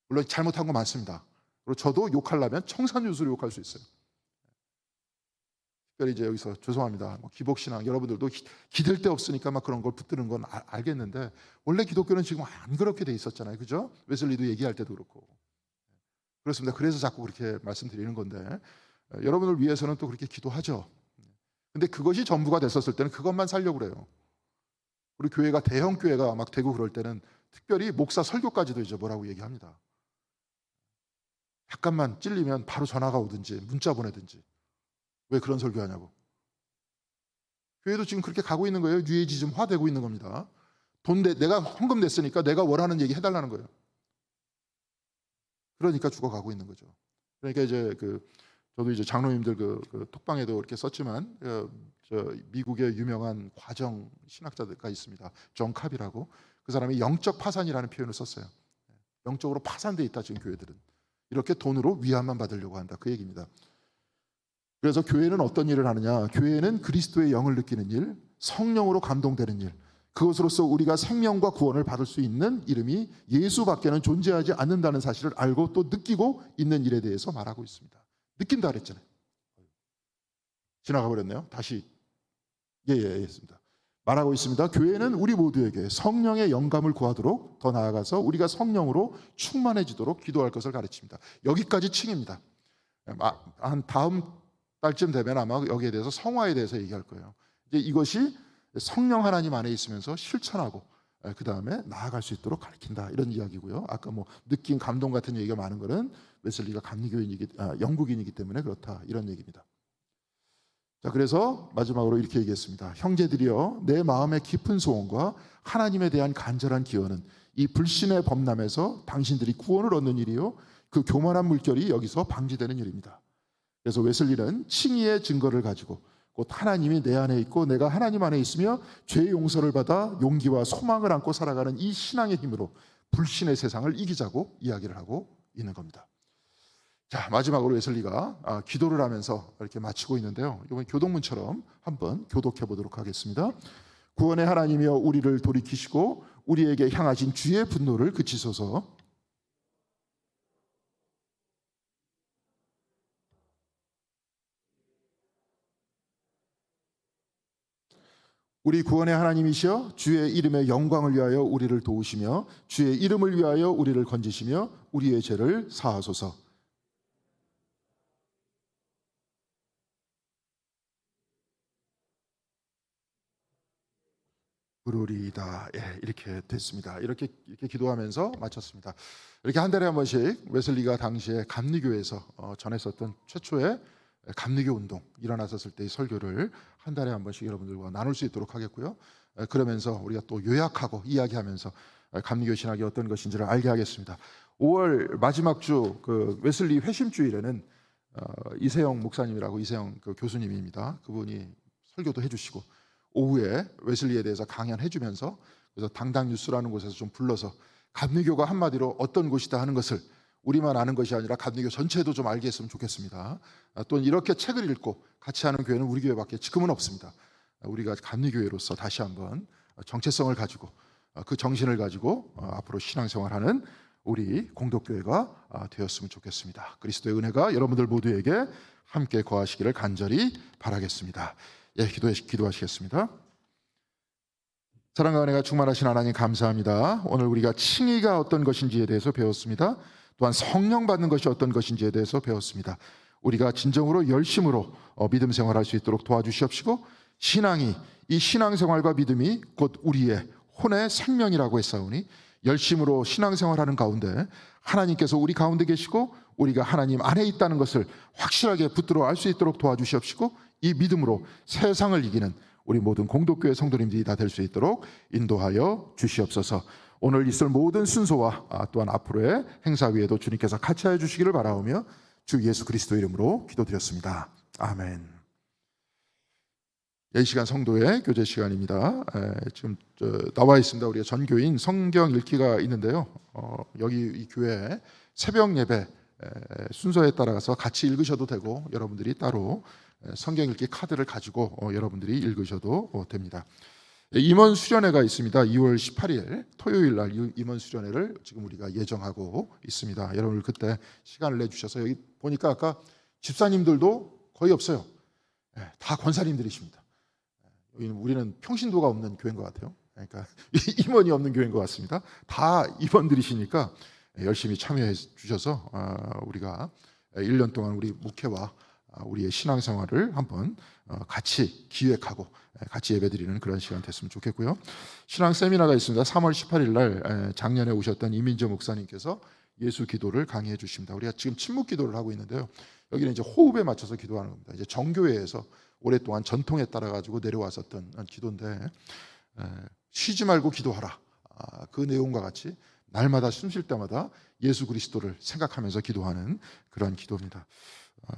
물론 잘못한 거 많습니다. 그리고 저도 욕하려면 청산유수로 욕할 수 있어요. 특별히 이제 여기서 죄송합니다. 기복신앙 여러분들도 기댈 데 없으니까 막 그런 걸 붙드는 건 알겠는데, 원래 기독교는 지금 안 그렇게 돼 있었잖아요. 그죠? 웨슬리도 얘기할 때도 그렇고. 그렇습니다. 그래서 자꾸 그렇게 말씀드리는 건데, 여러분을 위해서는 또 그렇게 기도하죠. 근데 그것이 전부가 됐었을 때는 그것만 살려고 그래요. 우리 교회가 대형 교회가 막 되고 그럴 때는 특별히 목사 설교까지도 이제 뭐라고 얘기합니다. 약간만 찔리면 바로 전화가 오든지 문자 보내든지. 왜 그런 설교하냐고. 교회도 지금 그렇게 가고 있는 거예요. 뉴에이지즘화 되고 있는 겁니다. 내가 헌금 냈으니까 내가 원하는 얘기 해달라는 거예요. 그러니까 죽어가고 있는 거죠. 그러니까 이제 저도 이제 장로님들 톡방에도 이렇게 썼지만, 미국의 유명한 과정 신학자가 있습니다. 존 캅이라고. 그 사람이 영적 파산이라는 표현을 썼어요. 영적으로 파산돼 있다, 지금 교회들은. 이렇게 돈으로 위안만 받으려고 한다. 그 얘기입니다. 그래서 교회는 어떤 일을 하느냐? 교회는 그리스도의 영을 느끼는 일, 성령으로 감동되는 일, 그것으로서 우리가 생명과 구원을 받을 수 있는 이름이 예수밖에는 존재하지 않는다는 사실을 알고 또 느끼고 있는 일에 대해서 말하고 있습니다. 느낀다 그랬잖아요. 지나가 버렸네요. 다시. 예, 했습니다. 말하고 있습니다. 교회는 우리 모두에게 성령의 영감을 구하도록, 더 나아가서 우리가 성령으로 충만해지도록 기도할 것을 가르칩니다. 여기까지 칭입니다. 한 다음 달쯤 되면 아마 여기에 대해서 성화에 대해서 얘기할 거예요. 이제 이것이 성령 하나님 안에 있으면서 실천하고 그 다음에 나아갈 수 있도록 가르친다, 이런 이야기고요. 아까 뭐 느낌, 감동 같은 얘기가 많은 거는 웨슬리가 영국인이기 때문에 그렇다, 이런 얘기입니다. 자, 그래서 마지막으로 이렇게 얘기했습니다. 형제들이여, 내 마음의 깊은 소원과 하나님에 대한 간절한 기원은 이 불신의 범람에서 당신들이 구원을 얻는 일이요, 그 교만한 물결이 여기서 방지되는 일입니다. 그래서 웨슬리는 칭의의 증거를 가지고 곧 하나님이 내 안에 있고 내가 하나님 안에 있으며 죄의 용서를 받아 용기와 소망을 안고 살아가는 이 신앙의 힘으로 불신의 세상을 이기자고 이야기를 하고 있는 겁니다. 자, 마지막으로 웨슬리가 기도를 하면서 이렇게 마치고 있는데요. 이번 교독문처럼 한번 교독해 보도록 하겠습니다. 구원의 하나님이여, 우리를 돌이키시고 우리에게 향하신 주의 분노를 그치소서. 우리 구원의 하나님이시여, 주의 이름의 영광을 위하여 우리를 도우시며 주의 이름을 위하여 우리를 건지시며 우리의 죄를 사하소서. 부르리이다. 예, 이렇게 됐습니다. 이렇게 기도하면서 마쳤습니다. 이렇게 한 달에 한 번씩 웨슬리가 당시에 감리교에서 전했었던 최초의 감리교 운동 일어났었을 때의 설교를 한 달에 한 번씩 여러분들과 나눌 수 있도록 하겠고요. 그러면서 우리가 또 요약하고 이야기하면서 감리교 신학이 어떤 것인지를 알게 하겠습니다. 5월 마지막 주 그 웨슬리 회심주일에는 이세영 목사님이라고, 이세영 그 교수님입니다. 그분이 설교도 해주시고 오후에 웨슬리에 대해서 강연해주면서, 그래서 당당 뉴스라는 곳에서 좀 불러서 감리교가 한마디로 어떤 곳이다 하는 것을 우리만 아는 것이 아니라 감리교 전체도 좀 알게 했으면 좋겠습니다. 또는 이렇게 책을 읽고 같이 하는 교회는 우리 교회밖에 지금은 없습니다. 우리가 감리교회로서 다시 한번 정체성을 가지고 그 정신을 가지고 앞으로 신앙생활하는 우리 공동교회가 되었으면 좋겠습니다. 그리스도의 은혜가 여러분들 모두에게 함께 거하시기를 간절히 바라겠습니다. 예, 기도하시겠습니다. 사랑과 은혜가 충만하신 하나님, 감사합니다. 오늘 우리가 칭의가 어떤 것인지에 대해서 배웠습니다. 또한 성령 받는 것이 어떤 것인지에 대해서 배웠습니다. 우리가 진정으로 열심으로 믿음 생활할 수 있도록 도와주시옵시고, 신앙이, 이 신앙생활과 믿음이 곧 우리의 혼의 생명이라고 했사오니 열심으로 신앙생활하는 가운데 하나님께서 우리 가운데 계시고 우리가 하나님 안에 있다는 것을 확실하게 붙들어 알 수 있도록 도와주시옵시고, 이 믿음으로 세상을 이기는 우리 모든 공동교회 성도님들이 다 될 수 있도록 인도하여 주시옵소서. 오늘 있을 모든 순서와 또한 앞으로의 행사 위에도 주님께서 같이 하여 주시기를 바라오며 주 예수 그리스도 이름으로 기도드렸습니다. 아멘. 이 시간 성도의 교제 시간입니다. 지금 나와 있습니다. 우리가 전교인 성경 읽기가 있는데요. 여기 이 교회 새벽 예배 순서에 따라서 같이 읽으셔도 되고, 여러분들이 따로 성경 읽기 카드를 가지고 여러분들이 읽으셔도 됩니다. 임원 수련회가 있습니다. 2월 18일 토요일 날 임원 수련회를 지금 우리가 예정하고 있습니다. 여러분 그때 시간을 내주셔서, 여기 보니까 아까 집사님들도 거의 없어요. 다 권사님들이십니다. 우리는 평신도가 없는 교회인 것 같아요. 그러니까 임원이 없는 교회인 것 같습니다. 다 임원들이시니까 열심히 참여해 주셔서 우리가 1년 동안 우리 목회와 우리의 신앙생활을 한번 같이 기획하고 같이 예배드리는 그런 시간 됐으면 좋겠고요. 신앙 세미나가 있습니다. 3월 18일 날 작년에 오셨던 이민재 목사님께서 예수 기도를 강의해 주십니다. 우리가 지금 침묵 기도를 하고 있는데요. 여기는 이제 호흡에 맞춰서 기도하는 겁니다. 이제 정교회에서 오랫동안 전통에 따라 가지고 내려왔었던 기도인데, 쉬지 말고 기도하라. 그 내용과 같이 날마다 숨 쉴 때마다 예수 그리스도를 생각하면서 기도하는 그런 기도입니다.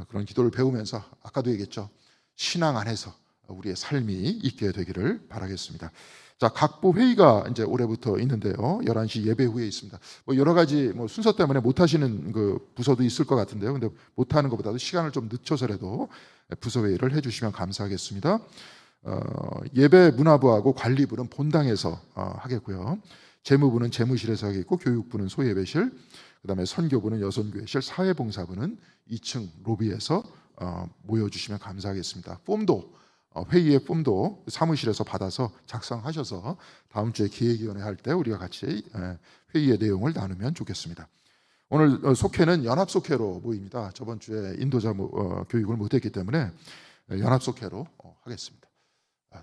그런 기도를 배우면서 아까도 얘기했죠. 신앙 안에서 우리의 삶이 있게 되기를 바라겠습니다. 자, 각부 회의가 이제 올해부터 있는데요. 11시 예배 후에 있습니다. 뭐 여러 가지 순서 때문에 못 하시는 그 부서도 있을 것 같은데요. 근데 못 하는 것보다도 시간을 좀 늦춰서라도 부서 회의를 해 주시면 감사하겠습니다. 예배 문화부하고 관리부는 본당에서 하겠고요. 재무부는 재무실에서 하겠고, 교육부는 소예배실, 그다음에 선교부는 여선교회실, 사회봉사부는 2층 로비에서 모여주시면 감사하겠습니다. 폼도 회의의 폼도 사무실에서 받아서 작성하셔서 다음 주에 기획위원회 할 때 우리가 같이 회의의 내용을 나누면 좋겠습니다. 오늘 속회는 연합속회로 모입니다. 저번 주에 인도자 교육을 못했기 때문에 연합속회로 하겠습니다.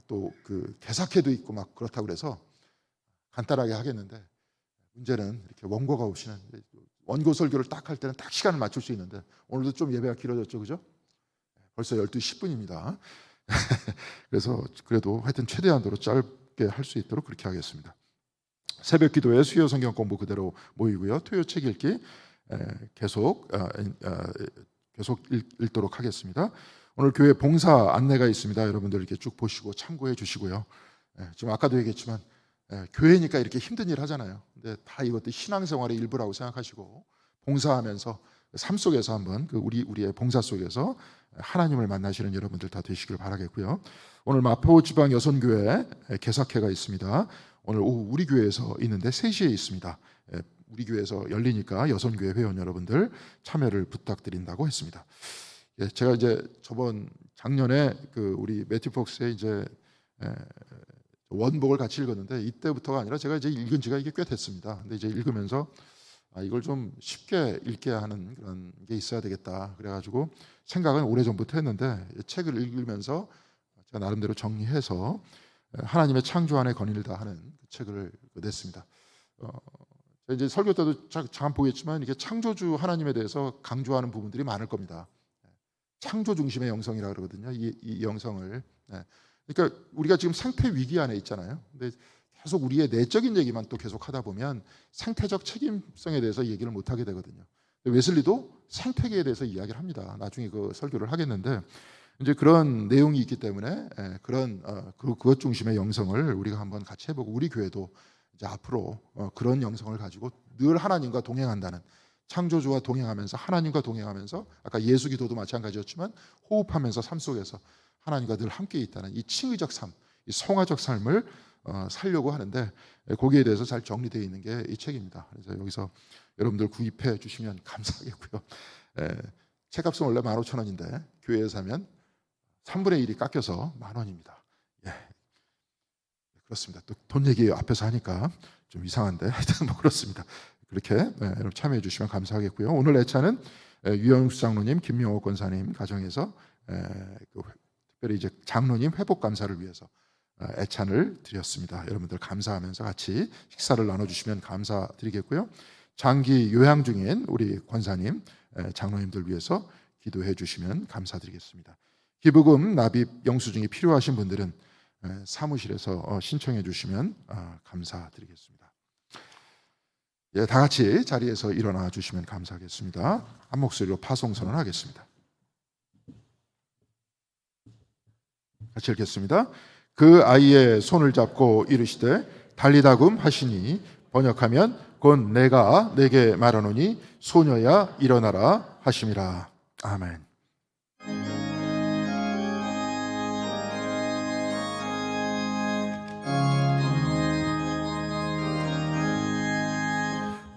또 그 개사회도 있고 막 그렇다고 그래서 간단하게 하겠는데, 문제는 이렇게 원고가 오시는, 원고 설교를 딱 할 때는 딱 시간을 맞출 수 있는데 오늘도 좀 예배가 길어졌죠, 그죠? 벌써 12시 10분입니다. 그래서 그래도 하여튼 최대한으로 짧게 할 수 있도록 그렇게 하겠습니다. 새벽 기도에 수요 성경 공부 그대로 모이고요. 토요 책 읽기 계속 읽도록 하겠습니다. 오늘 교회 봉사 안내가 있습니다. 여러분들 이렇게 쭉 보시고 참고해 주시고요. 지금 아까도 얘기했지만 교회니까 이렇게 힘든 일 하잖아요. 근데 다 이것도 신앙생활의 일부라고 생각하시고 봉사하면서 삶 속에서 한번 우리의 봉사 속에서 하나님을 만나시는 여러분들 다 되시길 바라겠고요. 오늘 마포 지방 여선교회 개사회가 있습니다. 오늘 오후 우리 교회에서 있는데 3시에 있습니다. 우리 교회에서 열리니까 여선교회 회원 여러분들 참여를 부탁드린다고 했습니다. 제가 이제 작년에 우리 매튜 폭스의 이제 원복을 같이 읽었는데, 이때부터가 아니라 제가 이제 읽은 지가 이게 꽤 됐습니다. 근데 이제 읽으면서 이걸 좀 쉽게 읽게 하는 그런 게 있어야 되겠다. 그래가지고 생각은 오래전부터 했는데, 책을 읽으면서 제가 나름대로 정리해서 하나님의 창조 안에 건의를 다하는 그 책을 냈습니다. 이제 설교 때도 잠깐 보겠지만 이게 창조주 하나님에 대해서 강조하는 부분들이 많을 겁니다. 창조 중심의 영성이라고 그러거든요. 이 영성을. 그러니까 우리가 지금 생태 위기 안에 있잖아요. 근데 계속 우리의 내적인 얘기만 또 계속 하다 보면 생태적 책임성에 대해서 얘기를 못 하게 되거든요. 웨슬리도 생태계에 대해서 이야기를 합니다. 나중에 그 설교를 하겠는데, 이제 그런 내용이 있기 때문에 그것 중심의 영성을 우리가 한번 같이 해보고, 우리 교회도 이제 앞으로 그런 영성을 가지고 늘 하나님과 동행한다는, 창조주와 동행하면서 하나님과 동행하면서, 아까 예수기도도 마찬가지였지만 호흡하면서 삶 속에서 하나님과 늘 함께 있다는 이 칭의적 삶, 이 성화적 삶을 살려고 하는데, 거기에 대해서 잘 정리되어 있는 게 이 책입니다. 그래서 여기서 여러분들 구입해 주시면 감사하겠고요. 책값은 원래 15,000원인데 교회에 사면 3분의 1이 깎여서 10,000원입니다. 그렇습니다. 또 돈 얘기 앞에서 하니까 좀 이상한데 하여튼 뭐 그렇습니다. 그렇게 여러분 참여해 주시면 감사하겠고요. 오늘 애차는 유영수 장로님, 김명호 권사님 가정에서 특별히 이제 장로님 회복 감사를 위해서 애찬을 드렸습니다. 여러분들 감사하면서 같이 식사를 나눠주시면 감사드리겠고요. 장기 요양 중인 우리 권사님, 장로님들 위해서 기도해 주시면 감사드리겠습니다. 기부금 납입 영수증이 필요하신 분들은 사무실에서 신청해 주시면 감사드리겠습니다. 다 같이 자리에서 일어나 주시면 감사하겠습니다. 한 목소리로 파송 선언하겠습니다. 같이 읽겠습니다. 그 아이의 손을 잡고 이르시되 달리다금 하시니, 번역하면 곧 내가 내게 말하노니 소녀야 일어나라 하심이라. 아멘.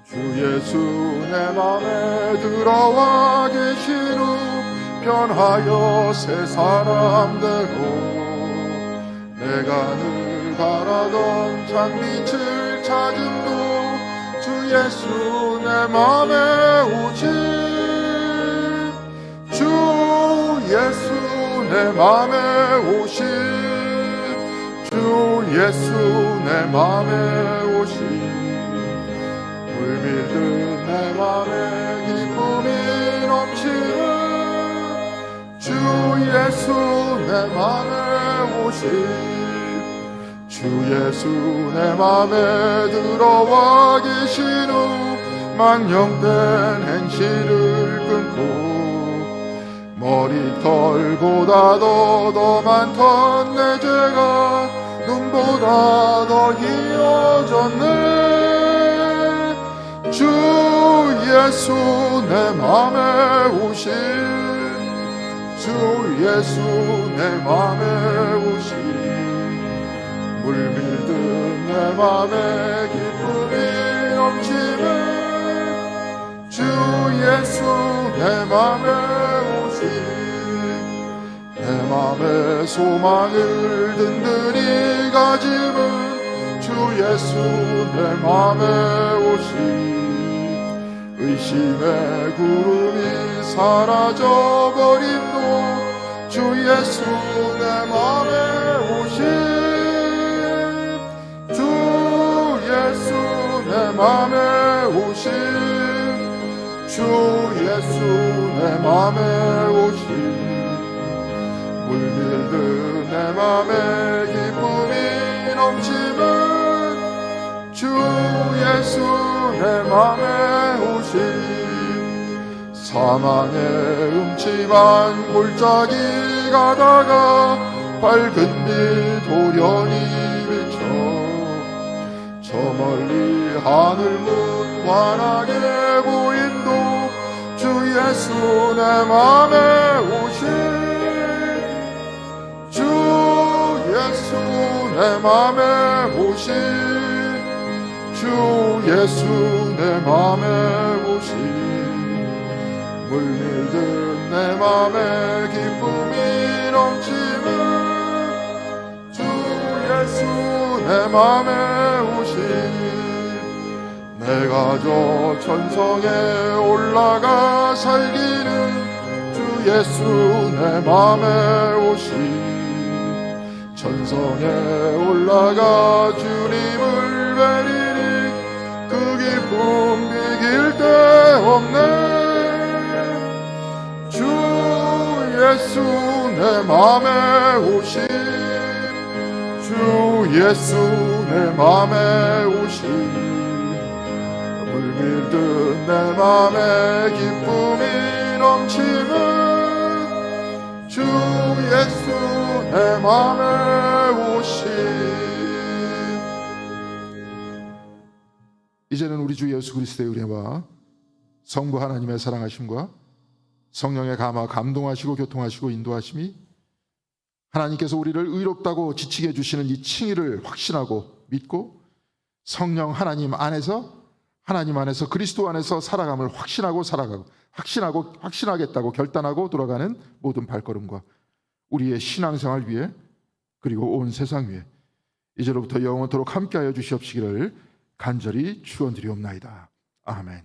주 예수 내 맘에 들어와 계신 후 변하여 새 사람대로 내가 늘 바라던 참빛을 찾음도 주 예수 내 맘에 오신, 주 예수 내 맘에 오신, 주 예수 내 맘에 오신, 물밀듯 내 맘에 기쁨이 넘치는 주 예수 내 맘에 오신, 주 예수 내 맘에 들어와 계신 후 망령된 행실을 끊고 머리털보다 더 많던 내 죄가 눈보다 더 희어졌네. 주 예수 내 맘에 오신, 주 예수 내 맘에 오신, 물밀듯 내 맘에 기쁨이 넘치는 주 예수 내 맘에 오신, 내 맘에 나의 소망을 든든히 가짐은 주 예수 내 맘에 오시. 의심의 구름이 사라져버림도 주 예수 내 맘에 오시. 주 예수 내 맘에 오시. 주 예수 내 맘에 오시. 물밀듯 내 맘에 기쁨이 넘치는 주 예수 내 맘에 오시. 사망의 음침한 골짜기 가다가 밝은 빛 도련히 비쳐 저 멀리 하늘 문 환하게 보인도 주 예수 내 맘에 오시. 주 예수 내 맘에 오시. 주 예수 내 맘에 오시. 물밀듯 내 맘에 기쁨이 넘치는 주 예수 내 맘에 오시. 내가 저 천성에 올라가 살기는 주 예수 내 맘에 오시. 천성에 올라가 주님을 뵈리니 그 기쁨 비길 데 없네. 주 예수 내 맘에 오시. 주 예수 내 맘에 오시. 물밀듯 내 맘에 기쁨이 넘치는 주 예수 내 맘에 오시. 이제는 우리 주 예수 그리스도의 은혜와 성부 하나님의 사랑하심과 성령의 감화 감동하시고 교통하시고 인도하심이 하나님께서 우리를 의롭다고 지치게 해주시는 이 칭의를 확신하고 믿고 성령 하나님 안에서 그리스도 안에서 살아감을 확신하겠다고 결단하고 돌아가는 모든 발걸음과 우리의 신앙생활 위에 그리고 온 세상 위에 이제로부터 영원토록 함께하여 주시옵시기를 간절히 축원드리옵나이다. 아멘.